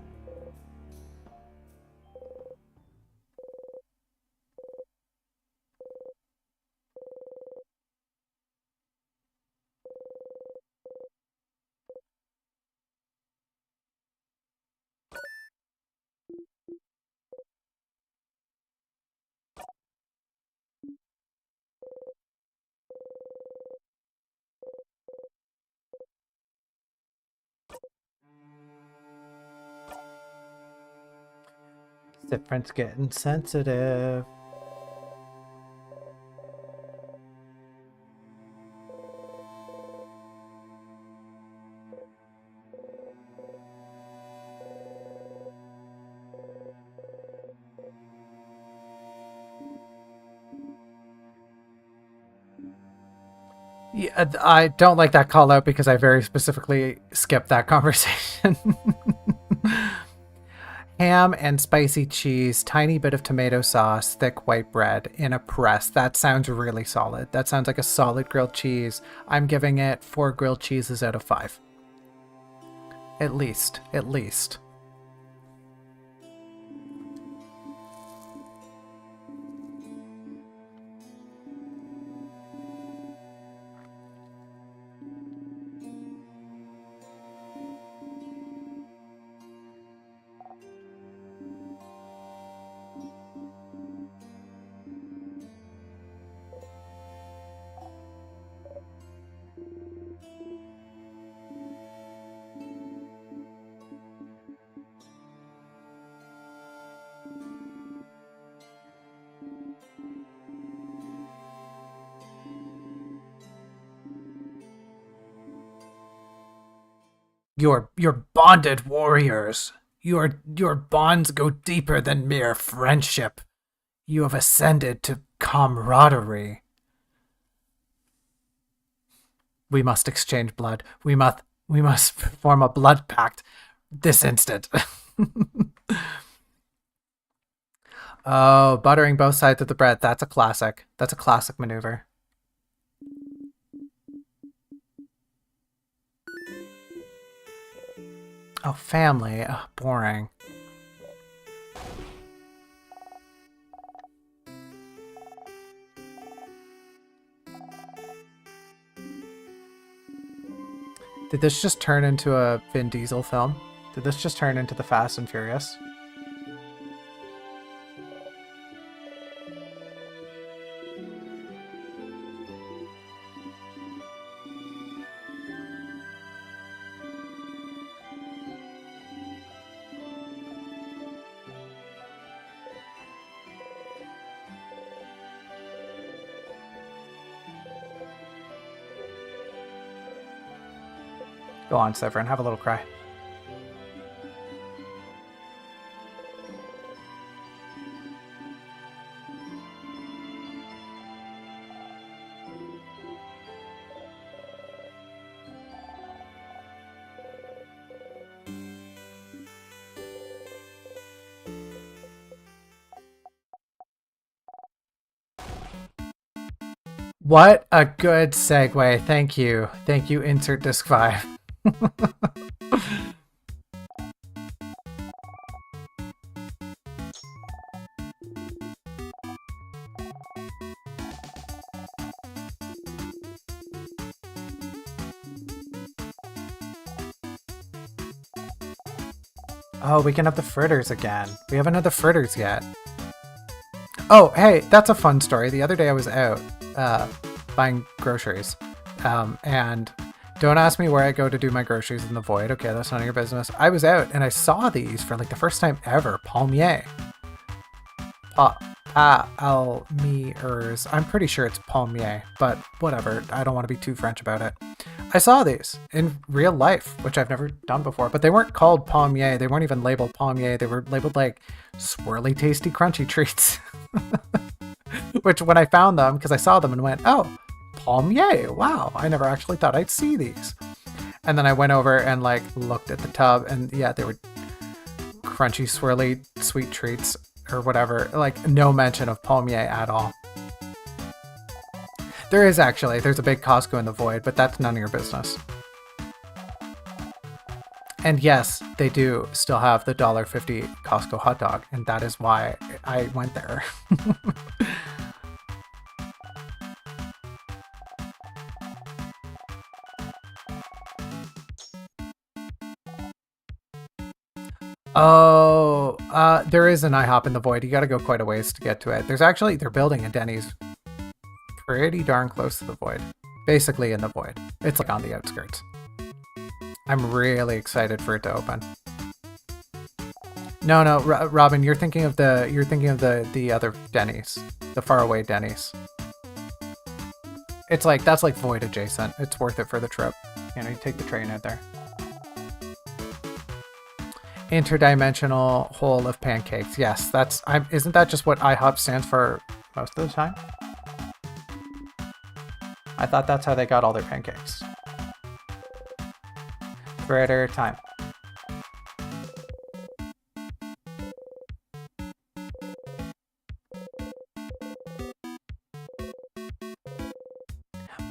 Sifrin's getting sensitive. Yeah, I don't like that call out because I very specifically skipped that conversation. Ham and spicy cheese, tiny bit of tomato sauce, thick white bread in a press. That sounds really solid. That sounds like a solid grilled cheese. I'm giving it 4 grilled cheeses out of 5. At least. At least. You're bonded warriors. Your bonds go deeper than mere friendship. You have ascended to camaraderie. We must exchange blood. We must form a blood pact this instant. Oh, buttering both sides of the bread. That's a classic. That's a classic maneuver. Oh, family. Oh, boring. Did this just turn into a Vin Diesel film? Did this just turn into the Fast and Furious? Go on, Severin, have a little cry. What a good segue. Thank you. Thank you, insert disc 5. Oh, we can have the fritters again. We haven't had the fritters yet. Oh, hey, that's a fun story. The other day I was out buying groceries. And don't ask me where I go to do my groceries in the void. Okay, that's none of your business. I was out and I saw these for like the first time ever. Palmier. Palmiers. I'm pretty sure it's palmier, but whatever. I don't want to be too French about it. I saw these in real life, which I've never done before, but they weren't called palmier. They weren't even labeled palmier. They were labeled like swirly, tasty, crunchy treats. Which when I found them, because I saw them and went, oh, palmier. Wow, I never actually thought I'd see these. And then I went over and like looked at the tub and yeah, they were crunchy, swirly, sweet treats or whatever. Like no mention of palmier at all. There is actually. There's a big Costco in the void, but that's none of your business. And yes, they do still have the $1.50 Costco hot dog, and that is why I went there. Oh, there is an IHOP in the void. You gotta go quite a ways to get to it. They're building a Denny's pretty darn close to the void. Basically in the void. It's like on the outskirts. I'm really excited for it to open. No, Robin, you're thinking of the other Denny's, the faraway Denny's. It's like that's like void adjacent. It's worth it for the trip. You know, you take the train out there. Interdimensional hole of pancakes. Yes, isn't that just what IHOP stands for most of the time? I thought that's how they got all their pancakes. Fritter time.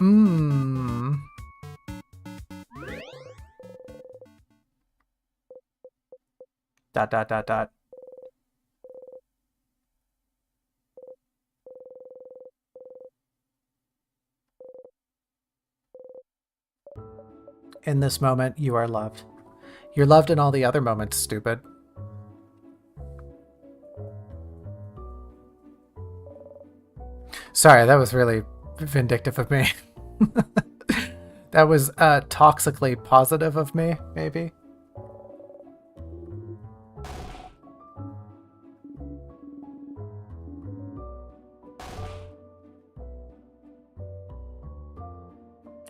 Mmm. Dot. In this moment, you are loved. You're loved in all the other moments, stupid. Sorry, that was really vindictive of me. That was toxically positive of me, maybe.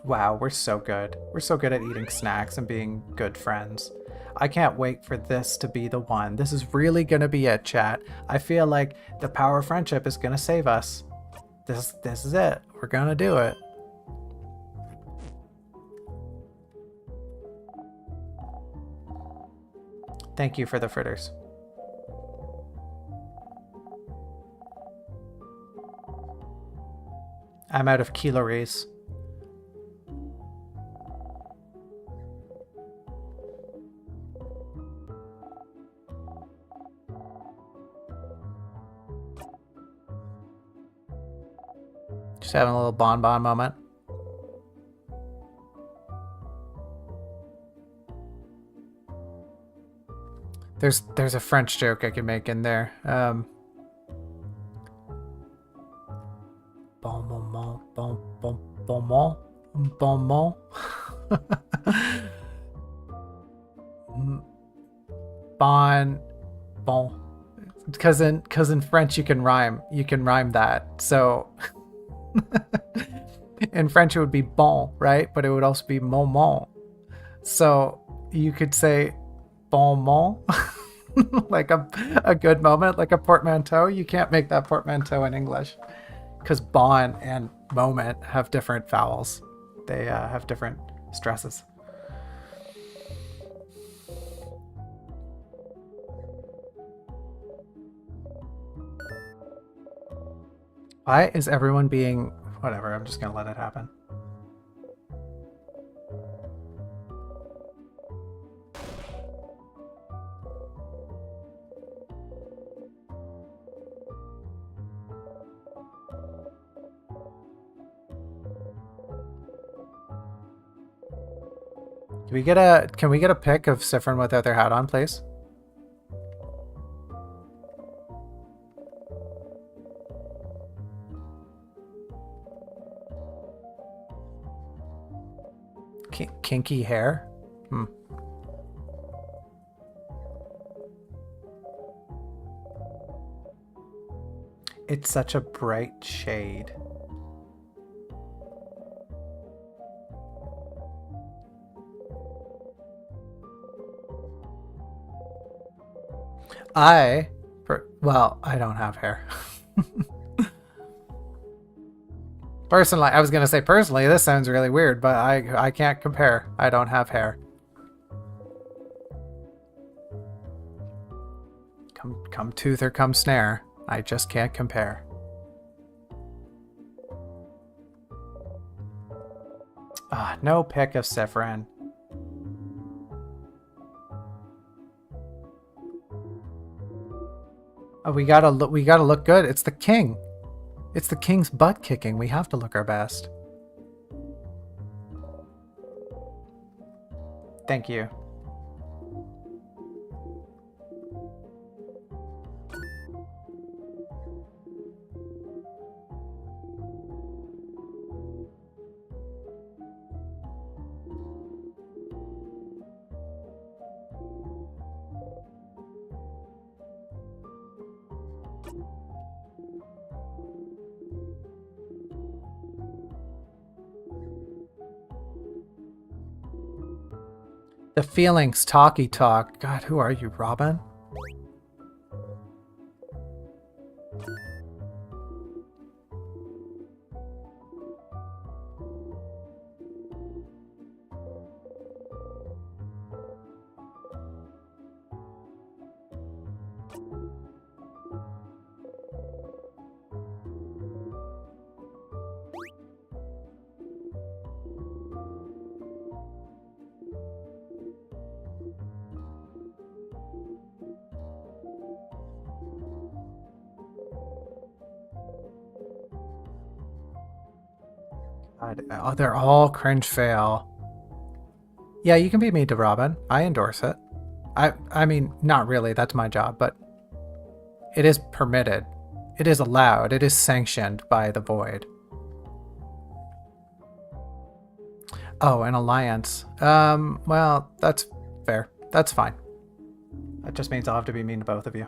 Wow, we're so good. We're so good at eating snacks and being good friends. I can't wait for this to be the one. This is really gonna be it, chat. I feel like the power of friendship is gonna save us. This is it. We're gonna do it. Thank you for the fritters. I'm out of calories. Just having a little bonbon moment. There's a French joke I can make in there. Bon moment, bon moment. Bon. Because in French you can rhyme that. So in French it would be bon, right? But it would also be moment. So you could say bon moment, like a good moment, like a portmanteau. You can't make that portmanteau in English because bon and moment have different vowels. They have different stresses. Why is everyone being... Whatever, I'm just gonna let it happen. Can we get a pic of Sifrin without their hat on, please? Kinky hair? It's such a bright shade. Well, I don't have hair. Personally, I was going to say personally, this sounds really weird, but I can't compare. I don't have hair. Come tooth or come snare. I just can't compare. No pick of Sifrin. Oh, we gotta look good. It's the king. It's the king's butt kicking. We have to look our best. Thank you. The feelings talky talk. God, who are you, Robin? God, oh, they're all cringe fail. Yeah, you can be mean to Robin. I endorse it. I mean, not really. That's my job, but it is permitted. It is allowed. It is sanctioned by the Void. Oh, an alliance. Well, that's fair. That's fine. That just means I'll have to be mean to both of you.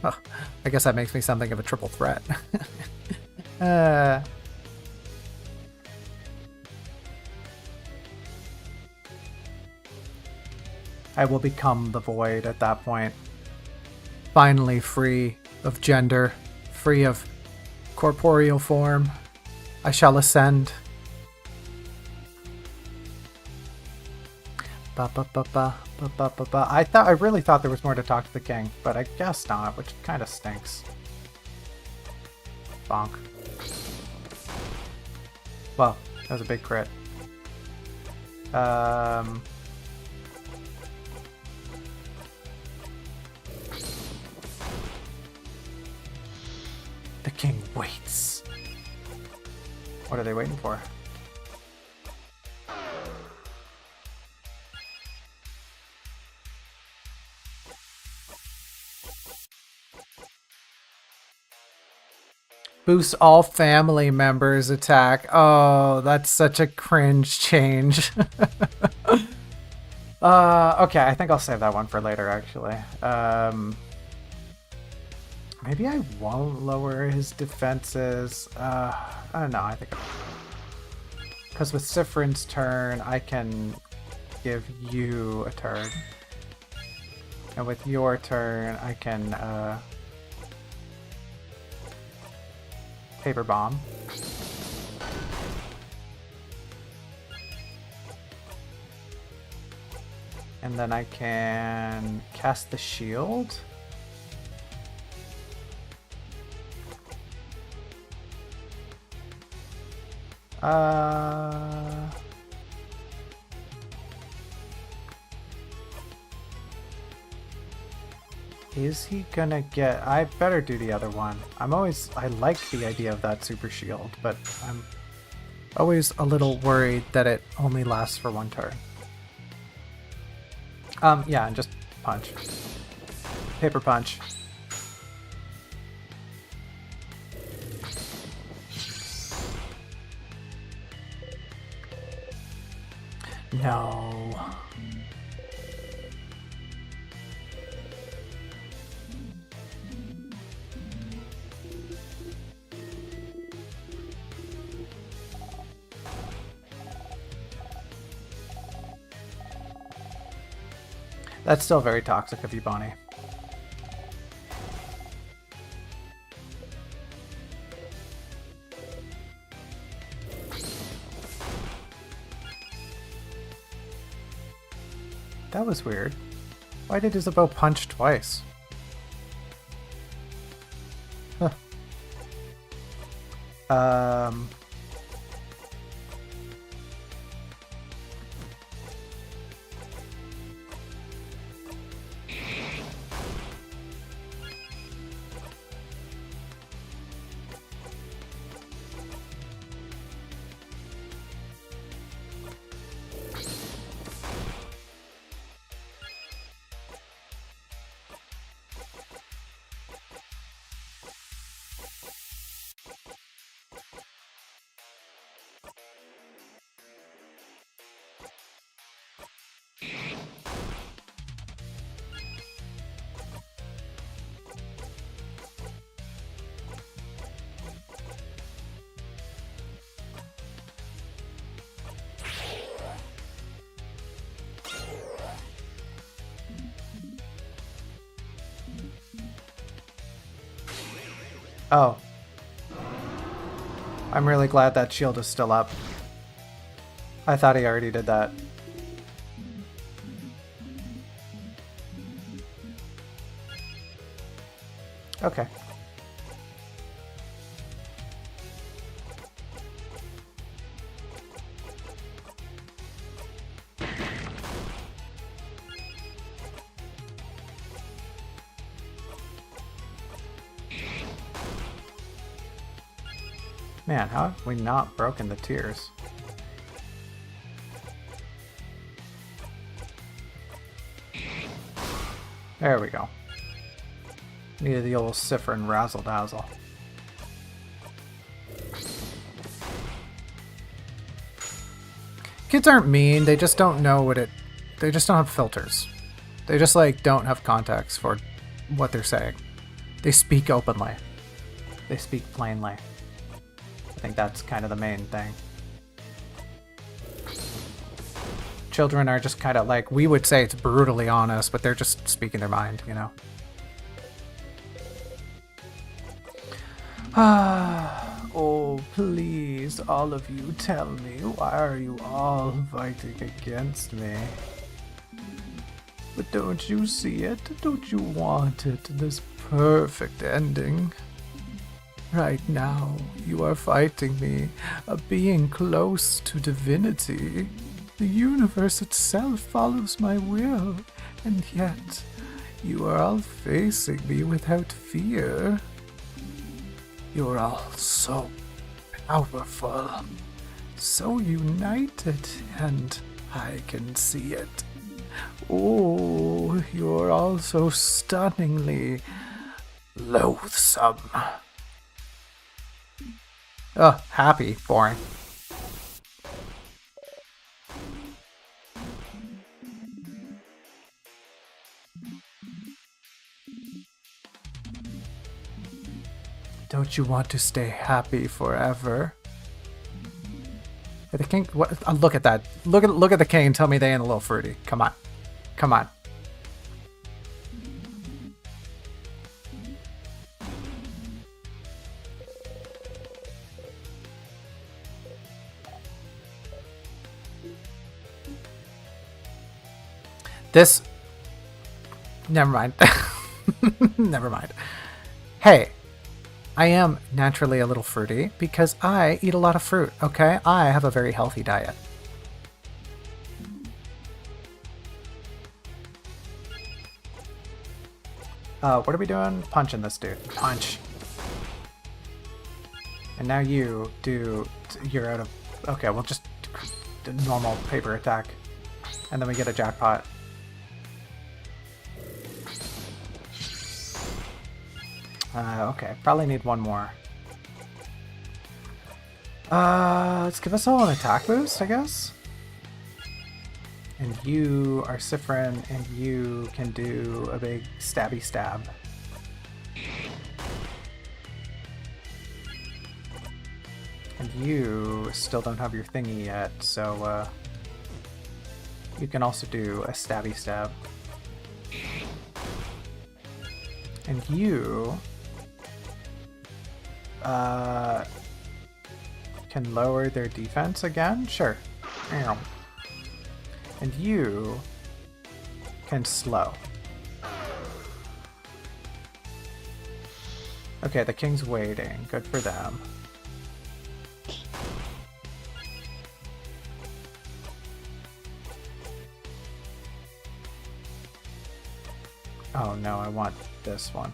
Oh, I guess that makes me something of a triple threat. uh, I will become the void at that point. Finally free of gender, free of corporeal form. I shall ascend. I really thought there was more to talk to the king, but I guess not, which kind of stinks. Bonk. Well, that was a big crit. The king waits. What are they waiting for? Boost all family members attack. Oh, that's such a cringe change. Okay, I think I'll save that one for later, actually. Maybe I won't lower his defenses. I don't know, I think... Because with Sifrin's turn, I can give you a turn. And with your turn, I can, paper bomb. And then I can cast the shield. Is he gonna get... I better do the other one. I like the idea of that super shield, but I'm always a little worried that it only lasts for one turn. Yeah, and just punch. Paper punch. No. That's still very toxic of you, Bonnie. That was weird. Why did Isabeau punch twice? Huh. Oh. I'm really glad that shield is still up. I thought he already did that. Okay. Man, how have we not broken the tiers? There we go. Needed the old Sifrin razzle dazzle. Kids aren't mean, they just don't know what it... They just don't have filters. They just, like, don't have context for what they're saying. They speak openly. They speak plainly. I think that's kind of the main thing. Children are just kind of like, we would say it's brutally honest, but they're just speaking their mind, you know? Oh, please, all of you, tell me, why are you all fighting against me? But don't you see it? Don't you want it? This perfect ending? Right now, you are fighting me, a being close to divinity. The universe itself follows my will, and yet you are all facing me without fear. You're all so powerful, so united, and I can see it. Oh, you're all so stunningly loathsome. Oh, happy, boring. Don't you want to stay happy forever? The king. What? Look at that. Look at the king and tell me they ain't a little fruity. Come on, come on. This. Never mind. Never mind. Hey. I am naturally a little fruity because I eat a lot of fruit, okay? I have a very healthy diet. What are we doing? Punching this dude. Punch. And now you do... You're out of... Okay, we'll just do normal paper attack. And then we get a jackpot. Okay, probably need one more. Let's give us all an attack boost, I guess. And you are Sifrin, and you can do a big stabby stab. And you still don't have your thingy yet, so you can also do a stabby stab. And you can lower their defense again? Sure. And you can slow. Okay, the king's waiting. Good for them. Oh no, I want this one.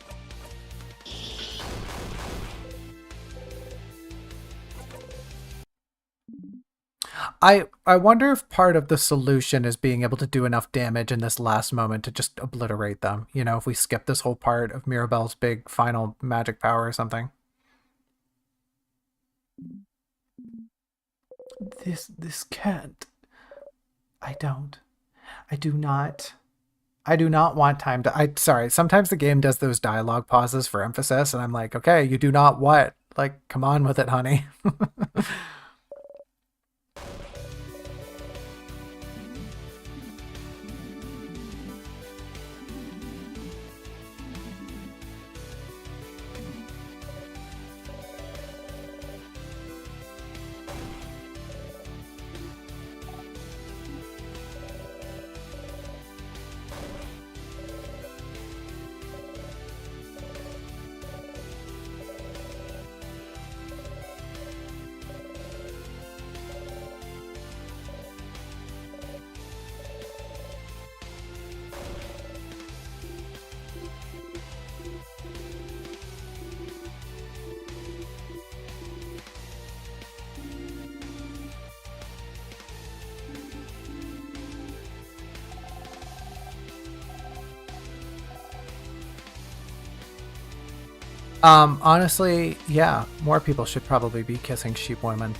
I wonder if part of the solution is being able to do enough damage in this last moment to just obliterate them. You know, if we skip this whole part of Mirabelle's big final magic power or something. This can't. I do not want time to... Sorry, sometimes the game does those dialogue pauses for emphasis, and I'm like, okay, you do not what? Like, come on with it, honey. Honestly, yeah, more people should probably be kissing sheep women.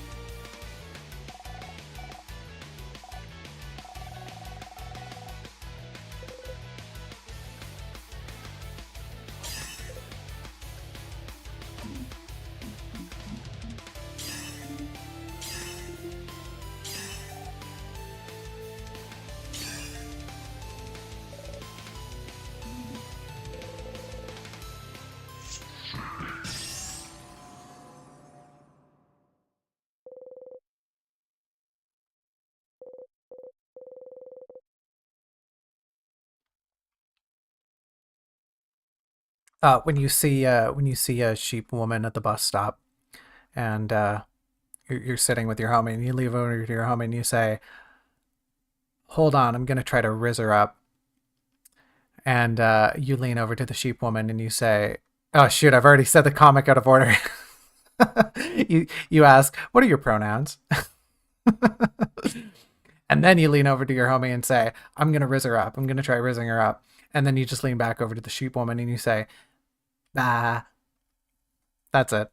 When you see a sheep woman at the bus stop, and you're sitting with your homie, and you leave over to your homie, and you say, "Hold on, I'm gonna try to riz her up." And you lean over to the sheep woman, and you say, "Oh shoot, I've already said the comic out of order." You ask, "What are your pronouns?" And then you lean over to your homie and say, "I'm gonna riz her up. I'm gonna try rizzing her up." And then you just lean back over to the sheep woman and you say, "Ah, that's it.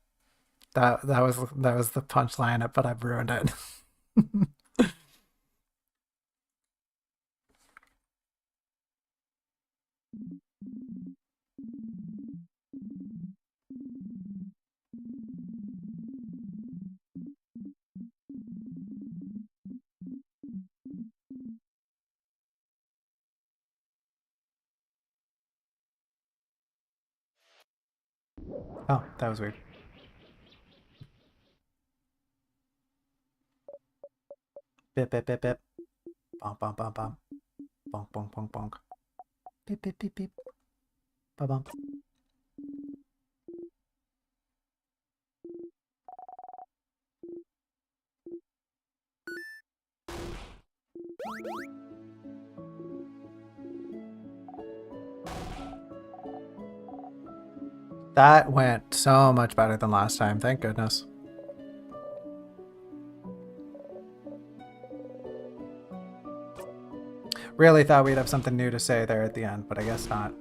That was the punchline, but I've ruined it." Oh, that was weird. Bip bip bip bip. Bonk bonk bonk bonk. Bonk bonk bonk bonk. Beep beep beep beep. Ba bump. That went so much better than last time. Thank goodness. Really thought we'd have something new to say there at the end, but I guess not.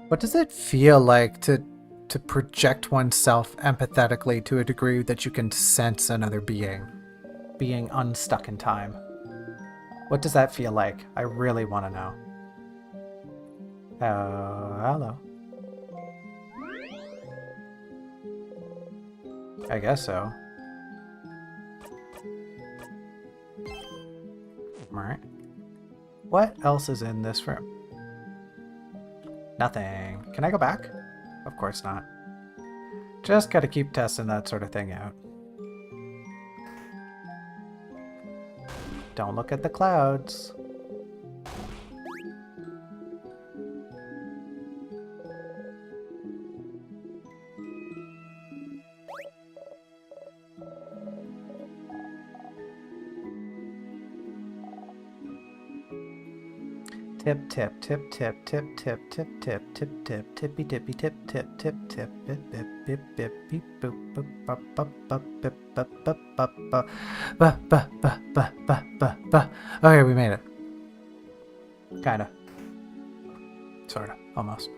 What does it feel like to project oneself empathetically to a degree that you can sense another being unstuck in time? What does that feel like? I really want to know. Hello. I guess so. Alright. What else is in this room? Nothing. Can I go back? Of course not. Just gotta keep testing that sort of thing out. Don't look at the clouds. Tip tip tip tip tip tip tip tip tip tip tippy tippy tip tip tip tip bip bip bip bip beep boop boop bop bop bop bip bop bop bop bop ba ba ba ba ba ba ba. Okay, we made it. Kinda. Sorta. Almost.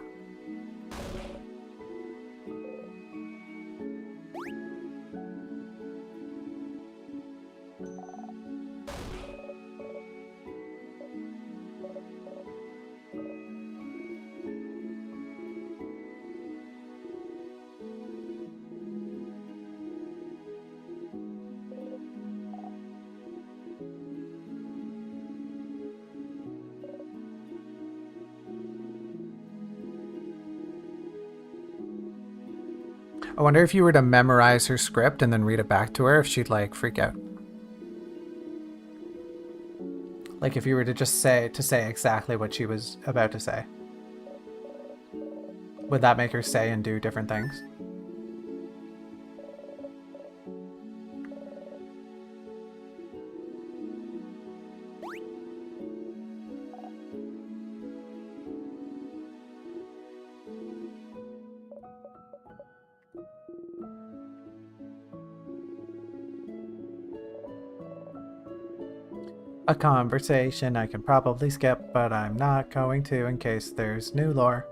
I wonder if you were to memorize her script and then read it back to her, if she'd like freak out. Like if you were to just say exactly what she was about to say. Would that make her say and do different things? A conversation I can probably skip, but I'm not going to in case there's new lore.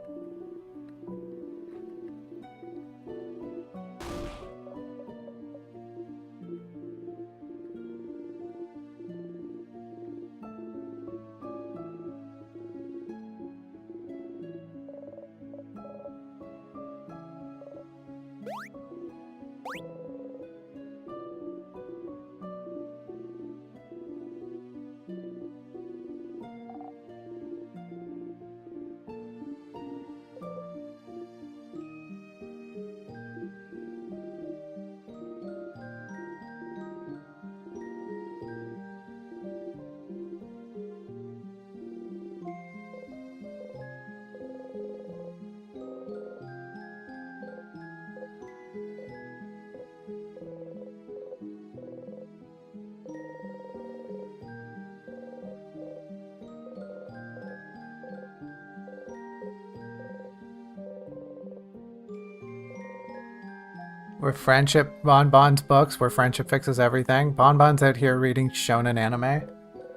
We're friendship Bonbon's books where friendship fixes everything. Bonbon's out here reading shonen anime.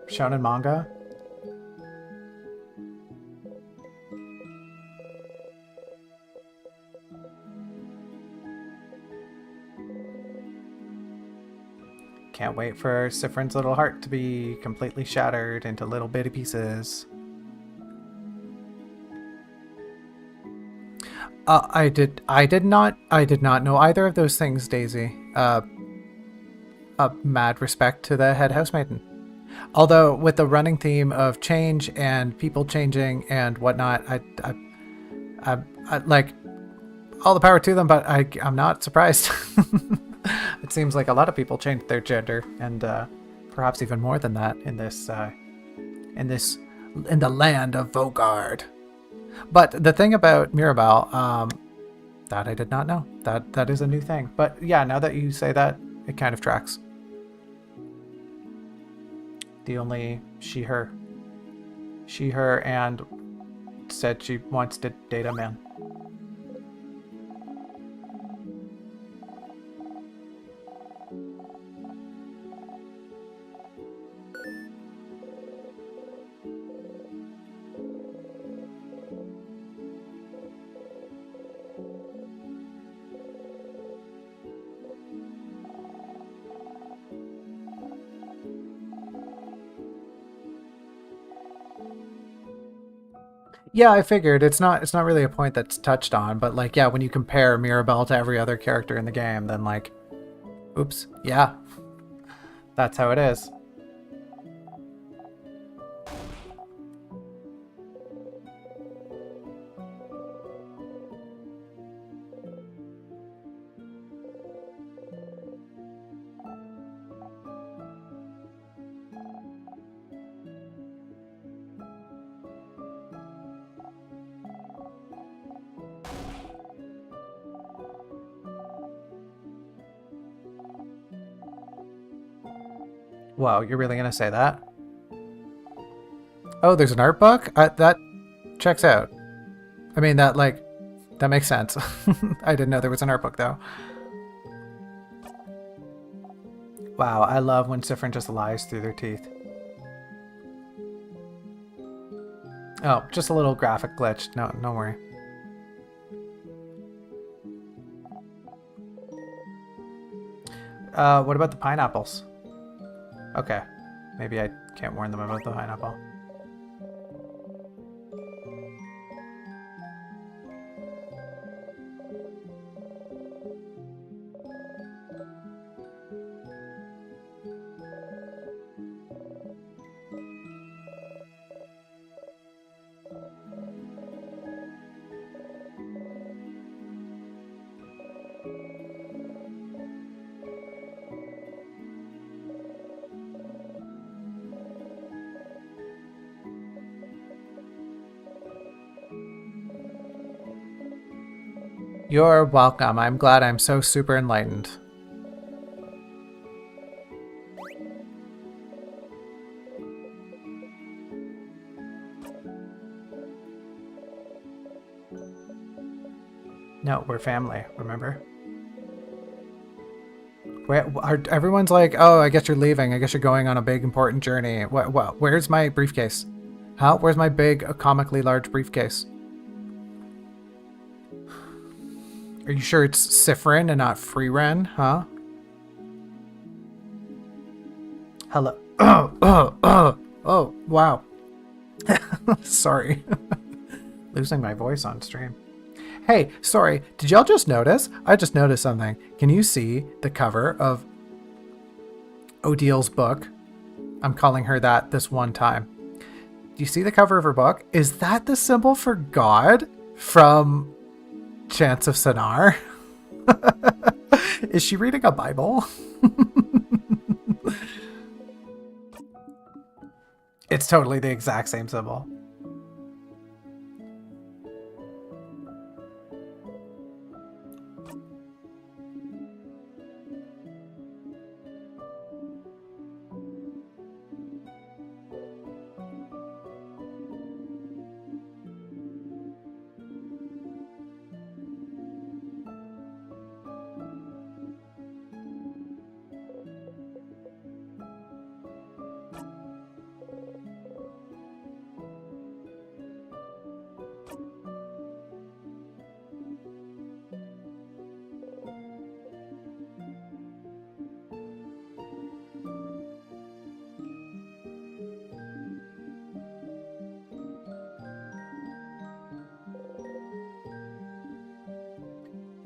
Shonen manga. Can't wait for Sifrin's little heart to be completely shattered into little bitty pieces. I did not know either of those things, Daisy. Mad respect to the head housemaiden. Although with the running theme of change and people changing and whatnot, I like all the power to them, but I'm not surprised. It seems like a lot of people changed their gender, and perhaps even more than that in the land of Vogard. But the thing about Mirabelle, that I did not know. That is a new thing. But yeah, now that you say that, it kind of tracks. The only she, her, and said she wants to date a man. Yeah, I figured it's not really a point that's touched on, but like, yeah, when you compare Mirabelle to every other character in the game, then like, oops, yeah, that's how it is. Wow, you're really gonna say that? Oh, there's an art book? That checks out. I mean, that makes sense. I didn't know there was an art book, though. Wow, I love when Sifrin just lies through their teeth. Oh, just a little graphic glitch. No, don't worry. What about the pineapples? Okay. Maybe I can't warn them about the pineapple. You're welcome. I'm glad I'm so super enlightened. No, we're family, remember? Everyone's like, oh, I guess you're leaving. I guess you're going on a big, important journey. What? Where's my briefcase? Huh? Where's my big, comically large briefcase? Are you sure it's Sifrin and not Freeren, huh? Hello. Oh, wow. Sorry. Losing my voice on stream. Hey, sorry, did y'all just notice? I just noticed something. Can you see the cover of Odile's book? I'm calling her that this one time. Do you see the cover of her book? Is that the symbol for God from Chants of Sonar? Is she reading a Bible? It's totally the exact same symbol.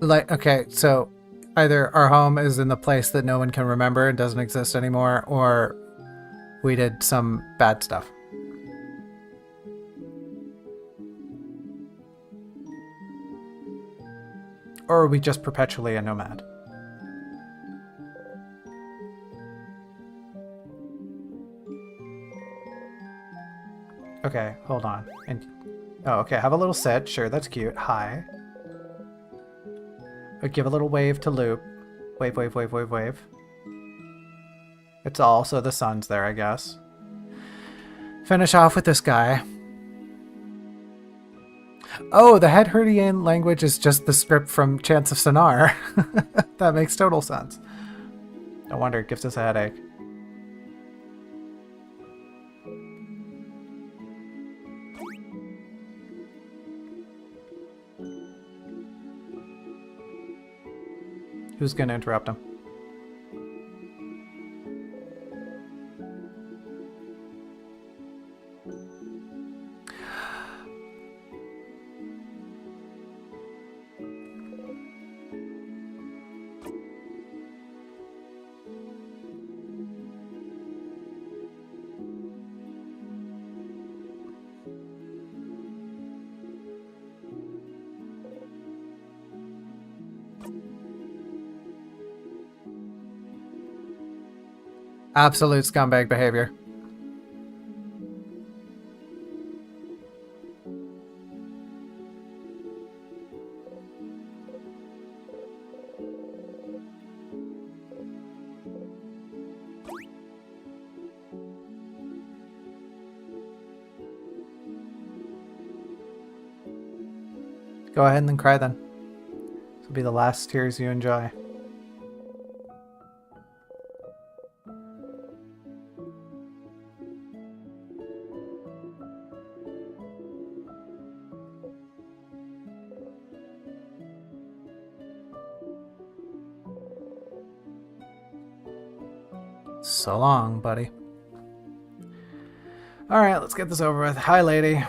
like, okay, so either our home is in the place that no one can remember and doesn't exist anymore, or we did some bad stuff. Or are we just perpetually a nomad? Okay, hold on. And oh, okay, have a little sit. Sure, that's cute. Hi. Give a little wave to Loop. Wave, wave, wave, wave, wave. It's also the sun's there, I guess. Finish off with this guy. Oh, the head Herdian language is just the script from Chants of Sonar. That makes total sense. No wonder it gives us a headache. Who's going to interrupt him? Absolute scumbag behavior. Go ahead and then cry then. This will be the last tears you enjoy. So long, buddy. Alright, let's get this over with. Hi, lady.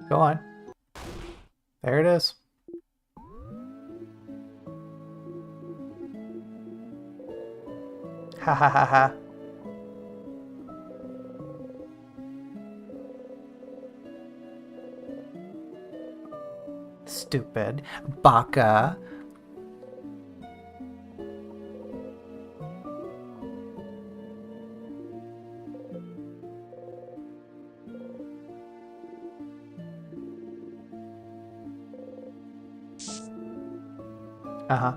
Go on. There it is. Ha ha ha ha. Stupid. Baka. Uh-huh.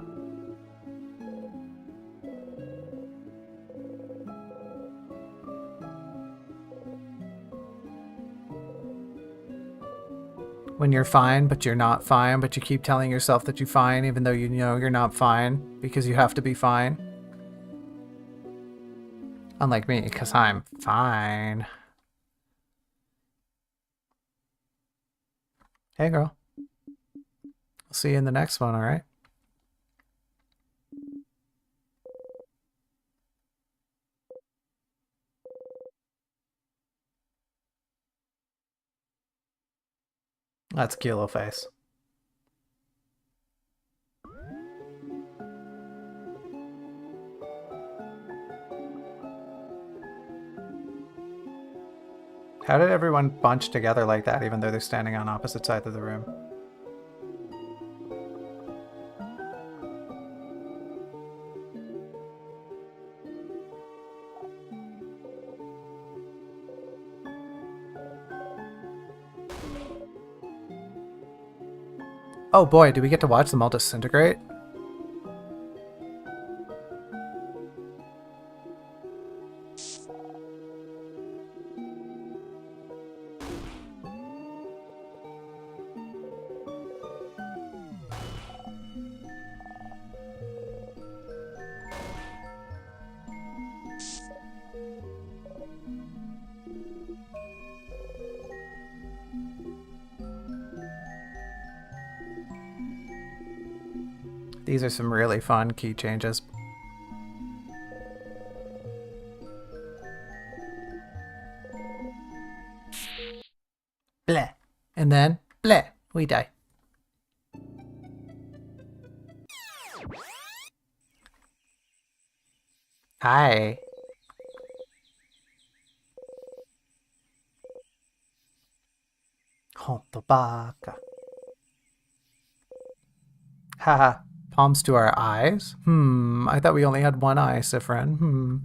When you're fine, but you're not fine, but you keep telling yourself that you're fine, even though you know you're not fine, because you have to be fine. Unlike me, because I'm fine. Hey, girl. I'll see you in the next one, alright? That's a cute little face. How did everyone bunch together like that, even though they're standing on opposite sides of the room? Oh boy, do we get to watch them all disintegrate? These are some really fun key changes. Bleh. And then, bleh, we die. Hi. Hontobaka. Haha. Palms to our eyes? I thought we only had one eye, Sifrin.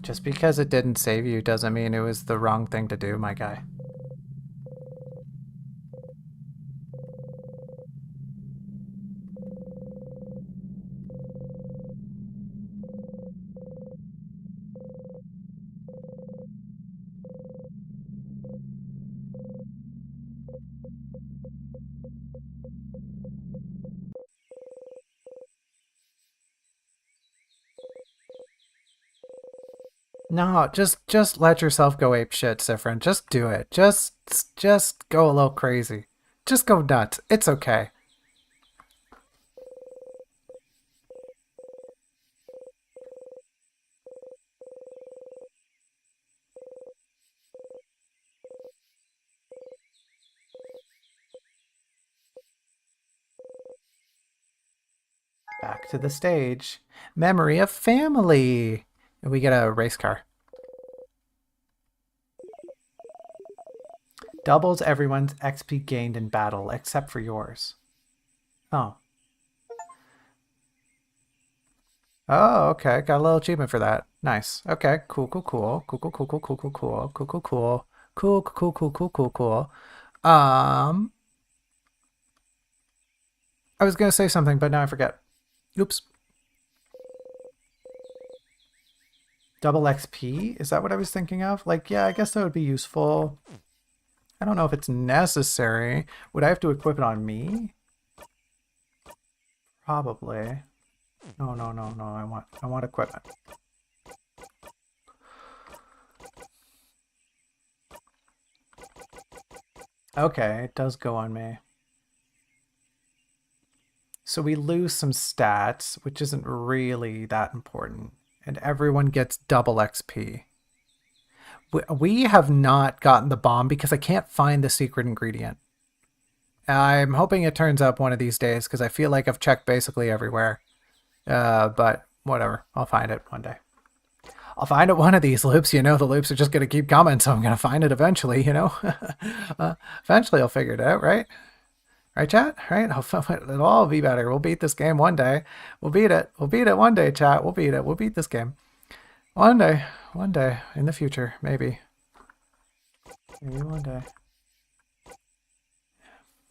Just because it didn't save you doesn't mean it was the wrong thing to do, my guy. No, just let yourself go ape shit, Sifrin. Just do it. Just go a little crazy. Just go nuts. It's okay. Back to the stage. Memory of family. And we get a race car. Doubles everyone's XP gained in battle, except for yours. Oh. Oh, okay. Got a little achievement for that. Nice. Okay. Cool. I was gonna say something, but now I forget. Oops. Double XP? Is that what I was thinking of? Like, yeah, I guess that would be useful. I don't know if it's necessary. Would I have to equip it on me? Probably. No. I want equipment. Okay, it does go on me. So we lose some stats, which isn't really that important. And everyone gets double XP. We have not gotten the bomb because I can't find the secret ingredient. I'm hoping it turns up one of these days because I feel like I've checked basically everywhere. But whatever. I'll find it one day. I'll find it one of these loops. You know, the loops are just going to keep coming, so I'm going to find it eventually, you know? Eventually I'll figure it out, right? Right, chat? Right? It'll all be better. We'll beat this game one day. We'll beat it. We'll beat it one day, chat. We'll beat it. We'll beat this game. One day. One day. In the future. Maybe. Maybe one day.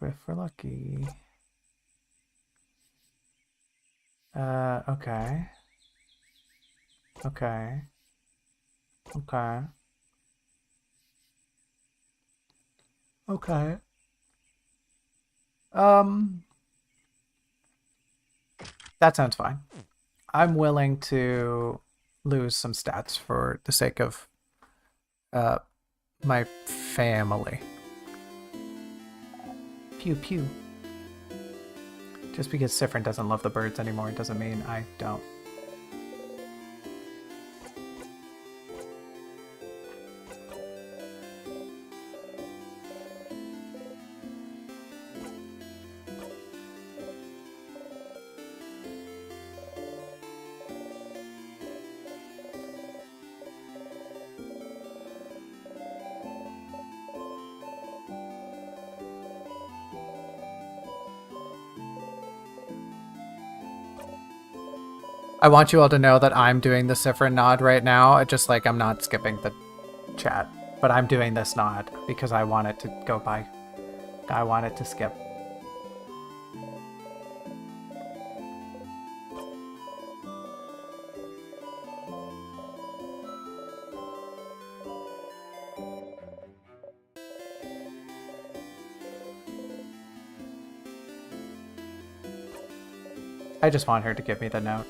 If we're lucky. Okay. Okay. Okay. Okay. That sounds fine. I'm willing to lose some stats for the sake of my family. Pew pew. Just because Sifrin doesn't love the birds anymore doesn't mean I don't. I want you all to know that I'm doing the Sifrin nod right now. Just like I'm not skipping the chat, but I'm doing this nod because I want it to go by. I want it to skip. I just want her to give me the note.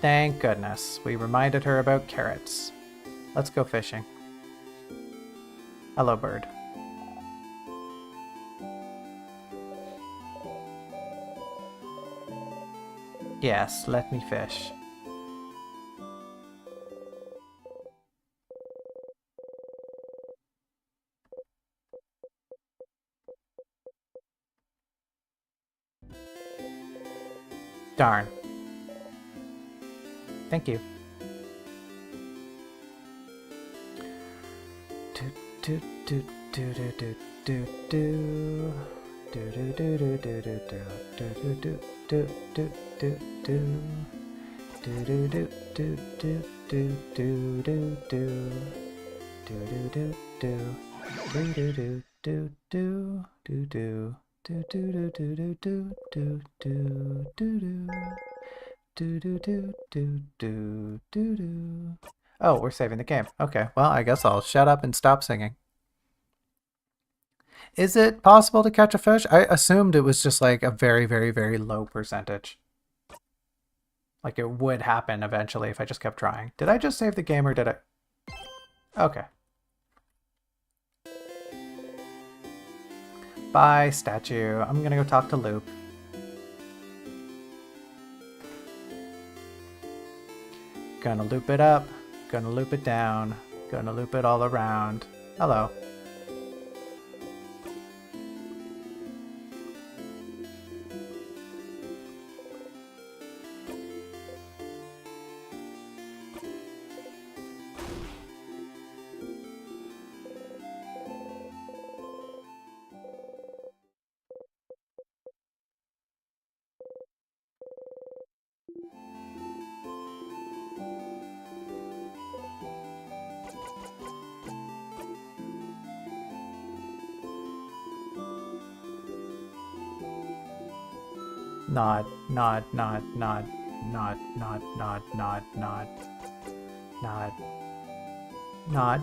Thank goodness. We reminded her about carrots. Let's go fishing. Hello, bird. Yes, let me fish. Darn. Thank you. Oh, we're saving the game. Okay, well, I guess I'll shut up and stop singing. Is it possible to catch a fish? I assumed it was just like a very, very, very low percentage. Like it would happen eventually if I just kept trying. Did I just save the game or did I? Okay. Bye, statue. I'm gonna go talk to Loop. Gonna loop it up, gonna loop it down, gonna loop it all around. Hello. Nod, nod, nod, nod, nod, nod, nod, nod, nod, nod, nod.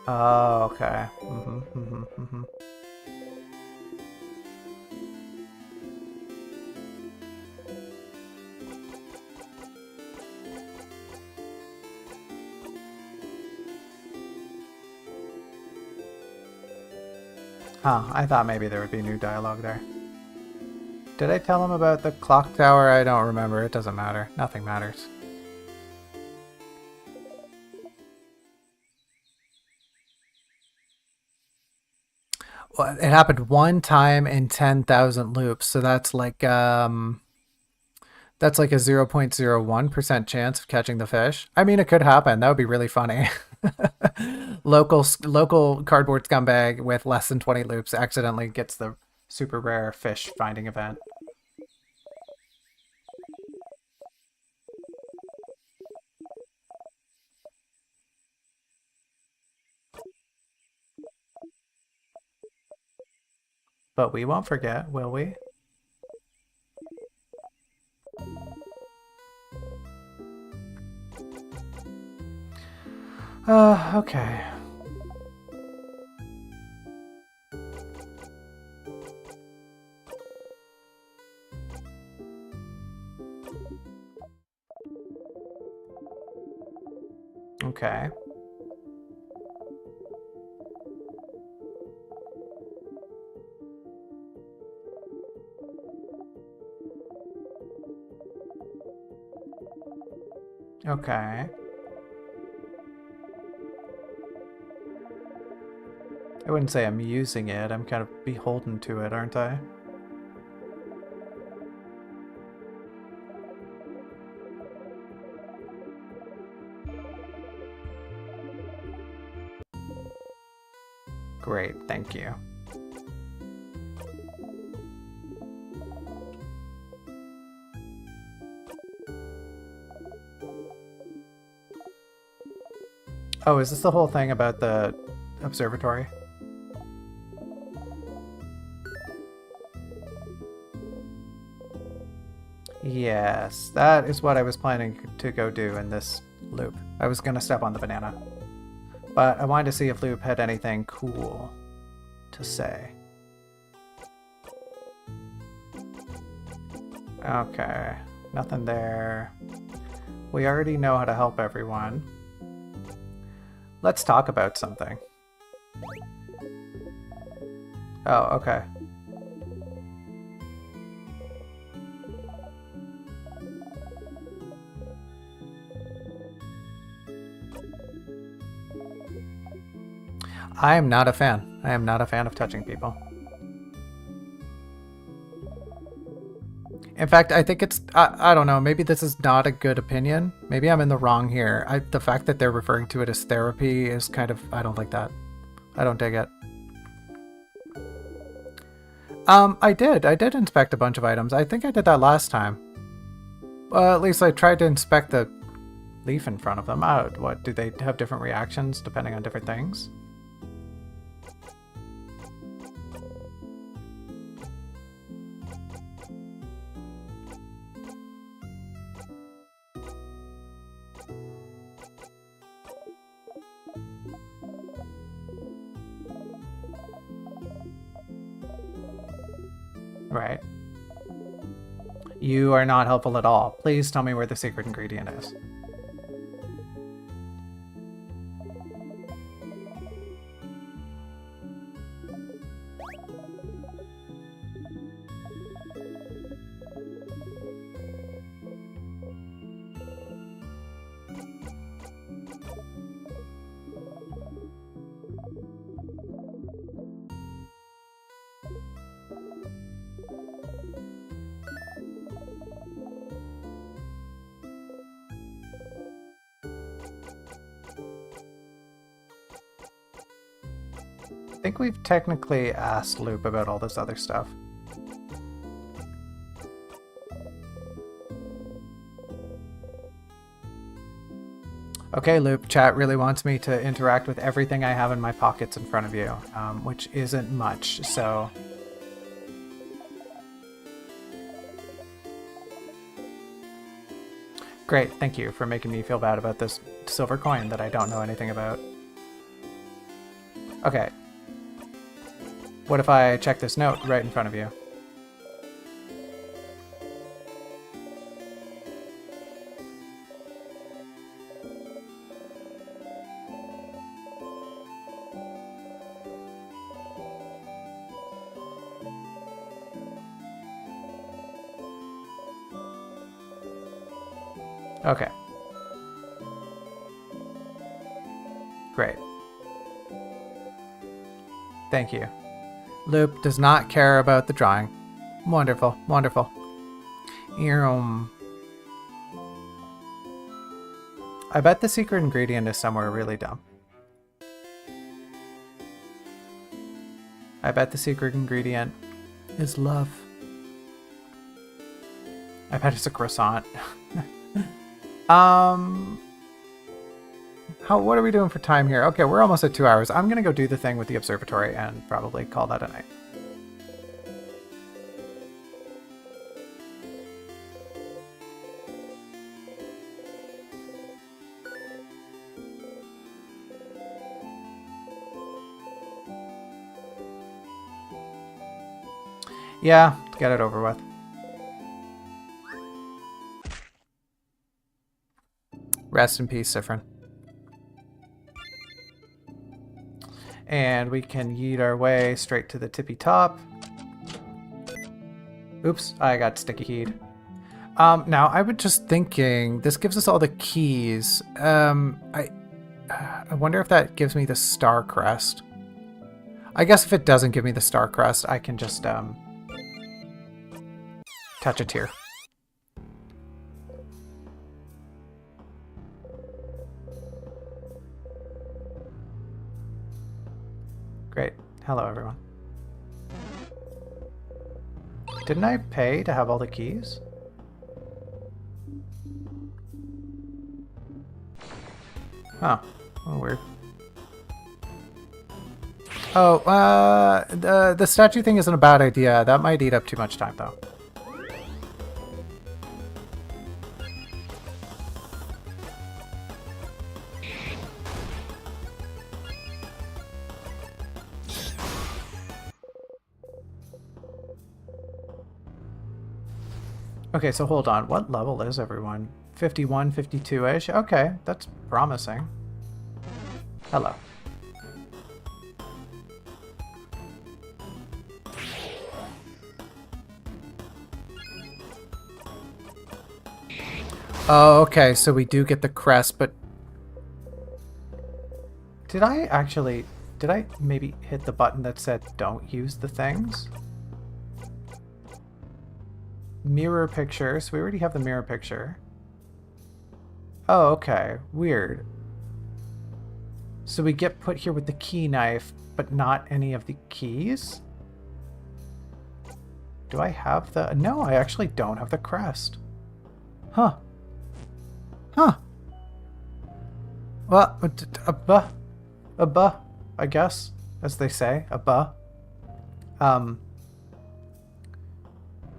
Oh, okay. Huh, I thought maybe there would be new dialogue there. Did I tell him about the clock tower? I don't remember. It doesn't matter. Nothing matters. Well, it happened one time in 10,000 loops, so that's like a 0.01% chance of catching the fish. I mean, it could happen. That would be really funny. Local cardboard scumbag with less than 20 loops accidentally gets the super rare fish finding event. But we won't forget, will we? Okay. Okay. Okay. I wouldn't say I'm using it. I'm kind of beholden to it, aren't I? Great, thank you. Oh, is this the whole thing about the observatory? Yes, that is what I was planning to go do in this loop. I was gonna step on the banana. But I wanted to see if Loop had anything cool to say. Okay, nothing there. We already know how to help everyone. Let's talk about something. Oh, okay. I am not a fan. I am not a fan of touching people. In fact, I think it's, I don't know, maybe this is not a good opinion. Maybe I'm in the wrong here. The fact that they're referring to it as therapy is kind of, I don't like that. I don't dig it. I did inspect a bunch of items. I think I did that last time. At least I tried to inspect the leaf in front of them. What, do they have different reactions depending on different things? Right. You are not helpful at all. Please tell me where the secret ingredient is. I think we've technically asked Loop about all this other stuff. Okay, Loop, chat really wants me to interact with everything I have in my pockets in front of you, which isn't much, so... Great, thank you for making me feel bad about this silver coin that I don't know anything about. Okay. What if I check this note right in front of you? Okay. Great. Thank you. Loop does not care about the drawing. Wonderful, wonderful. I bet the secret ingredient is somewhere really dumb. I bet the secret ingredient is love. I bet it's a croissant. What are we doing for time here? Okay, we're almost at 2 hours. I'm gonna go do the thing with the observatory and probably call that a night. Yeah, get it over with. Rest in peace, Sifrin. And we can yeet our way straight to the tippy top. Oops, I got sticky keyed. Now, I was just thinking, this gives us all the keys. I wonder if that gives me the star crest. I guess if it doesn't give me the star crest, I can just touch a tear. Great. Hello, everyone. Didn't I pay to have all the keys? Huh. Oh, weird. Oh, the statue thing isn't a bad idea. That might eat up too much time, though. Okay, so hold on. What level is everyone? 51, 52-ish? Okay, that's promising. Hello. Oh, okay, so we do get the crest, but... Did I maybe hit the button that said don't use the things? Mirror picture, so we already have the mirror picture. Oh, okay, weird. So we get put here with the key knife, but not any of the keys? Do I have the... No, I actually don't have the crest. Huh. Huh. Well, I guess, as they say,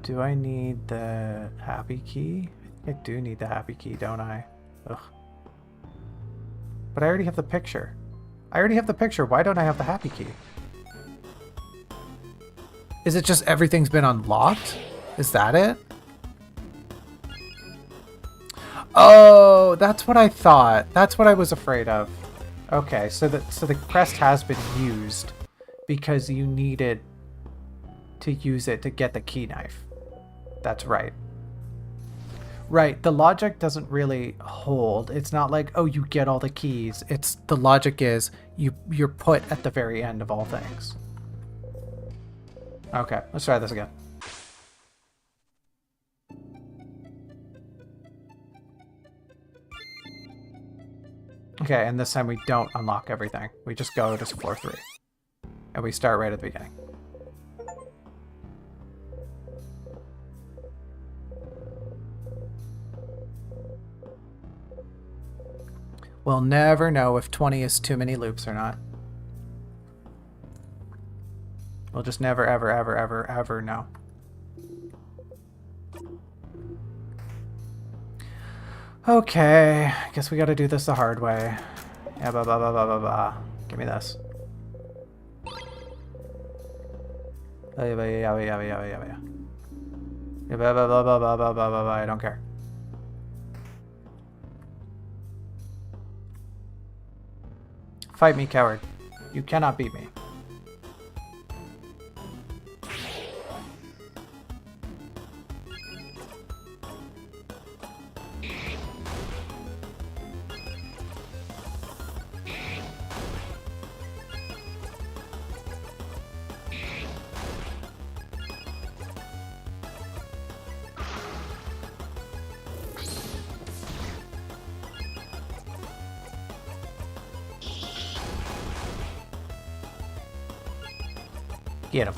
do I need the happy key? I do need the happy key, don't I? Ugh. But I already have the picture. Why don't I have the happy key? Is it just everything's been unlocked? Is that it? Oh, that's what I thought. That's what I was afraid of. Okay, so the crest has been used because you needed to use it to get the key knife. That's right. Right, the logic doesn't really hold. It's not like, oh, you get all the keys. It's the logic is you're put at the very end of all things. Okay, let's try this again. Okay, and this time we don't unlock everything. We just go to floor 3. And we start right at the beginning. We'll never know if 20 is too many loops or not. We'll just never, ever, ever, ever, ever know. Okay, I guess we gotta do this the hard way. Yeah, give me this. I don't care. Fight me, coward. You cannot beat me. Get him.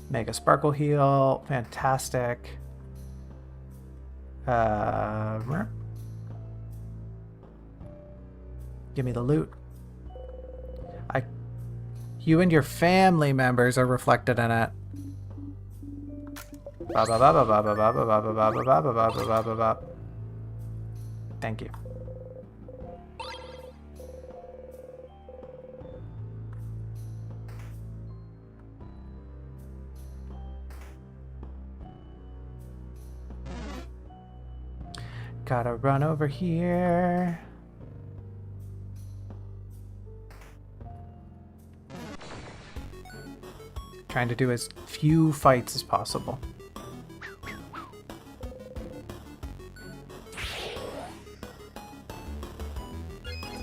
Mega Sparkle Heal. Fantastic. Give me the loot. You and your family members are reflected in it. Thank you. Gotta run over here. Trying to do as few fights as possible.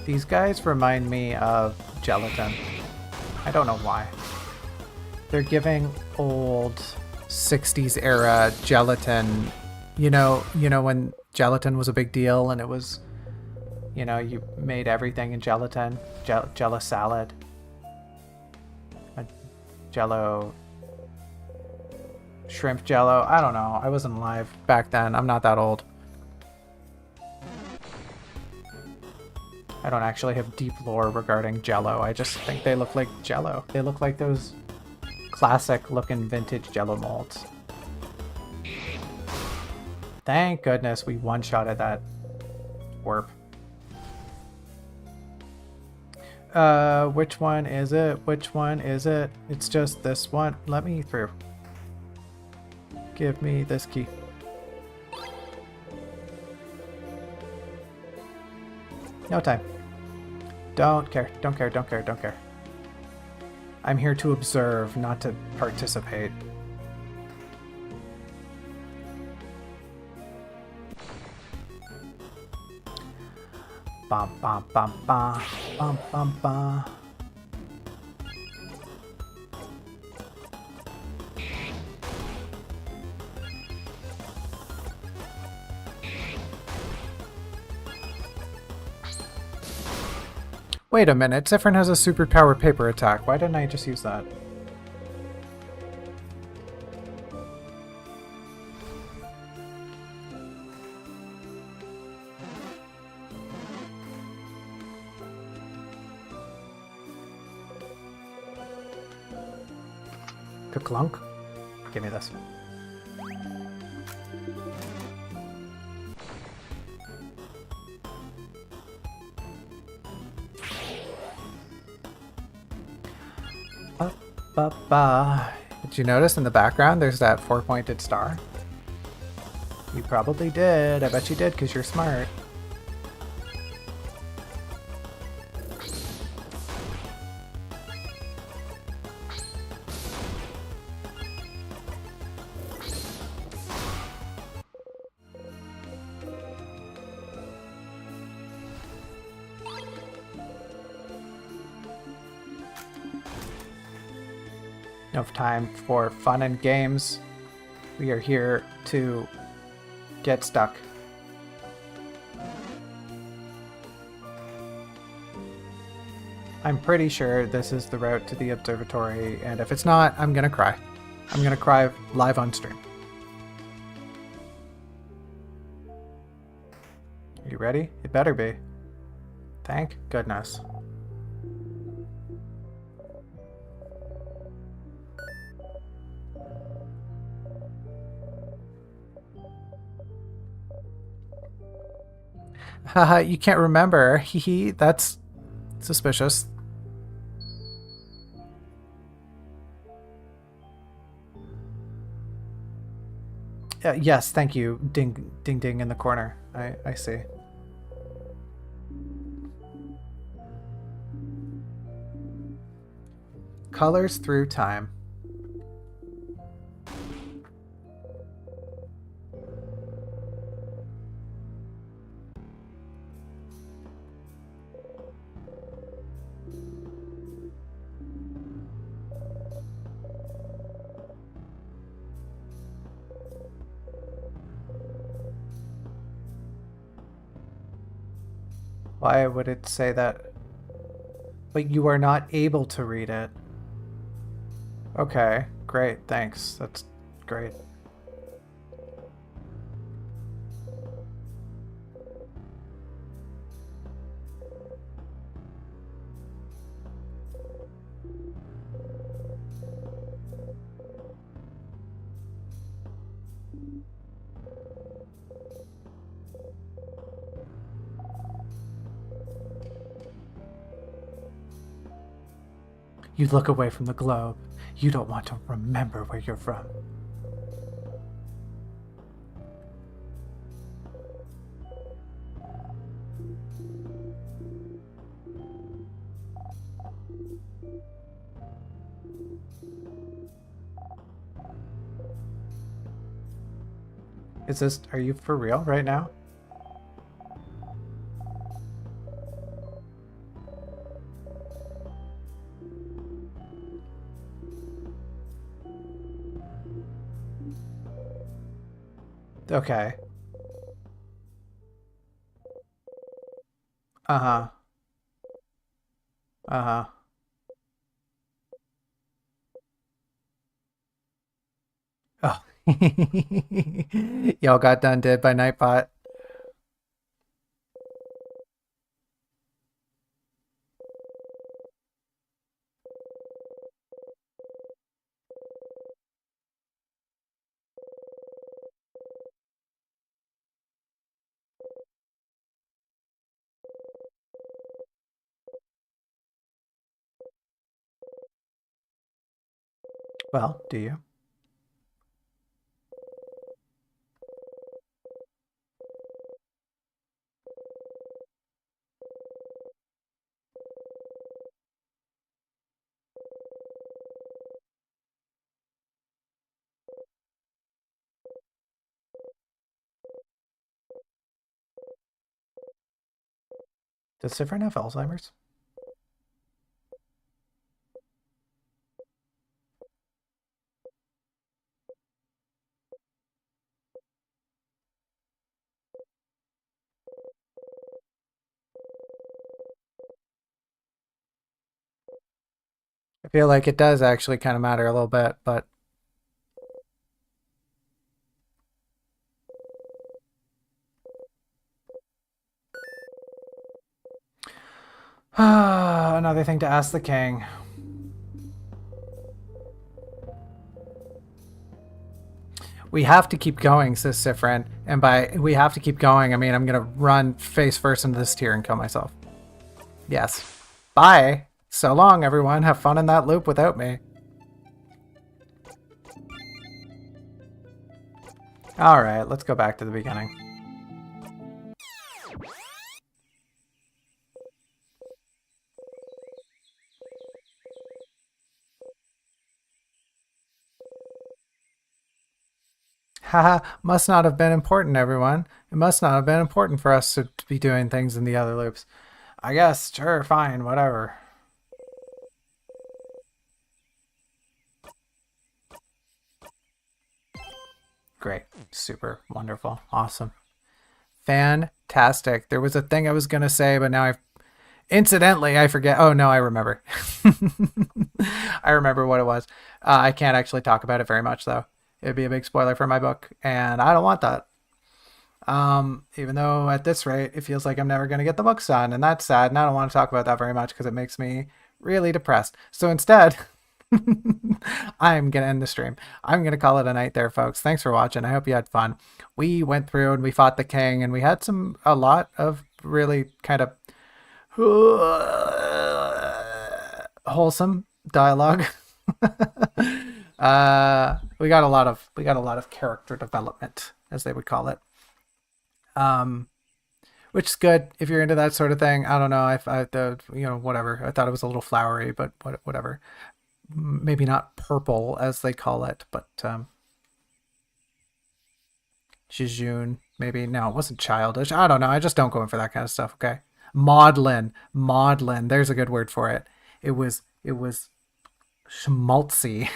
These guys remind me of gelatin. I don't know why. They're giving old 60s era gelatin. You know when gelatin was a big deal and it was, you made everything in gelatin. Jello salad. Jello. Shrimp jello. I don't know. I wasn't alive back then. I'm not that old. I don't actually have deep lore regarding Jello. I just think they look like Jello. They look like those classic looking vintage Jello molds. Thank goodness we one-shotted that warp. Which one is it? Which one is it? It's just this one. Let me through. Give me this key. No time. Don't care. Don't care. Don't care. Don't care. I'm here to observe, not to participate. Bum bum bum bum bum bum bum. Wait a minute, Zephyrin has a superpowered paper attack. Why didn't I just use that? Clunk. Give me this. Did you notice in the background there's that 4-pointed star? You probably did. I bet you did because you're smart. Enough time for fun and games. We are here to get stuck. I'm pretty sure this is the route to the observatory, and if it's not, I'm gonna cry. I'm gonna cry live on stream. Are you ready? It better be. Thank goodness. Haha, you can't remember. Hehe, that's suspicious. Yes, thank you. Ding, ding, ding in the corner. I see. Colors through time. Why would it say that? But you are not able to read it. Okay, great, thanks. That's great. You look away from the globe. You don't want to remember where you're from. Is this, are you for real right now? Okay. Uh-huh. Uh-huh. Oh. Y'all got done dead by Nightbot. Well, do you? Does Sifrin have Alzheimer's? I feel like it does actually kind of matter a little bit, but another thing to ask the king. We have to keep going, says Sifrin. And by we have to keep going, I mean I'm going to run face first into this tier and kill myself. Yes. Bye. So long, everyone. Have fun in that loop without me. Alright, let's go back to the beginning. Haha, must not have been important, everyone. It must not have been important for us to be doing things in the other loops. I guess, sure, fine, whatever. Great. Super. Wonderful. Awesome. Fantastic. There was a thing I was going to say, but now incidentally, I forget. Oh, no, I remember. I remember what it was. I can't actually talk about it very much, though. It'd be a big spoiler for my book, and I don't want that. Even though at this rate, it feels like I'm never going to get the books done, and that's sad, and I don't want to talk about that very much because it makes me really depressed. So instead, I'm going to end the stream. I'm going to call it a night there, folks. Thanks for watching. I hope you had fun. We went through and we fought the king, and we had a lot of really kind of wholesome dialogue. We got a lot of character development, as they would call it. Which is good if you're into that sort of thing. I don't know if whatever. I thought it was a little flowery, but whatever. Maybe not purple as they call it, but Jejune, maybe. No, it wasn't childish. I don't know. I just don't go in for that kind of stuff. Okay, maudlin. There's a good word for it. It was schmaltzy.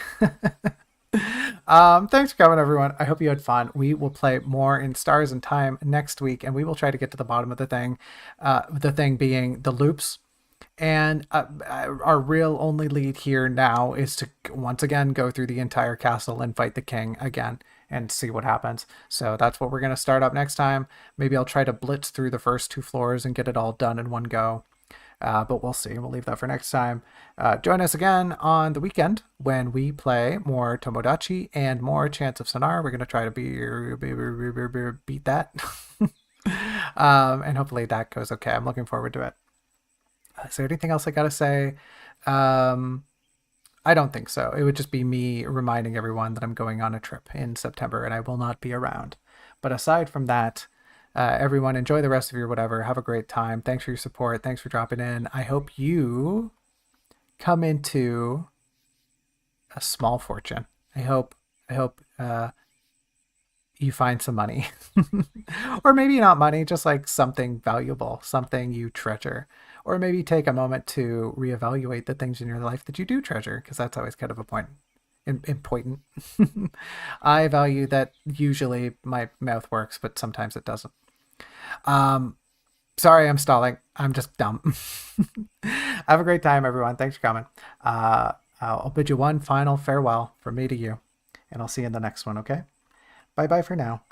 Thanks for coming, everyone. I hope you had fun. We will play more in Stars and Time next week, and we will try to get to the bottom of the thing. The thing being the loops. And our real only lead here now is to once again go through the entire castle and fight the king again and see what happens. So that's what we're going to start up next time. Maybe I'll try to blitz through the first 2 floors and get it all done in one go. But we'll see. We'll leave that for next time. Join us again on the weekend when we play more Tomodachi and more Chants of Sonar. We're going to try to beat that. And hopefully that goes okay. I'm looking forward to it. Is there anything else I got to say? I don't think so. It would just be me reminding everyone that I'm going on a trip in September and I will not be around. But aside from that, everyone enjoy the rest of your whatever. Have a great time. Thanks for your support. Thanks for dropping in. I hope you come into a small fortune. I hope you find some money. Or maybe not money, just like something valuable, something you treasure. Or maybe take a moment to reevaluate the things in your life that you do treasure, because that's always kind of a point. Important. I value that usually my mouth works, but sometimes it doesn't. Sorry, I'm stalling. I'm just dumb. Have a great time, everyone. Thanks for coming. I'll bid you one final farewell from me to you, and I'll see you in the next one, okay? Bye-bye for now.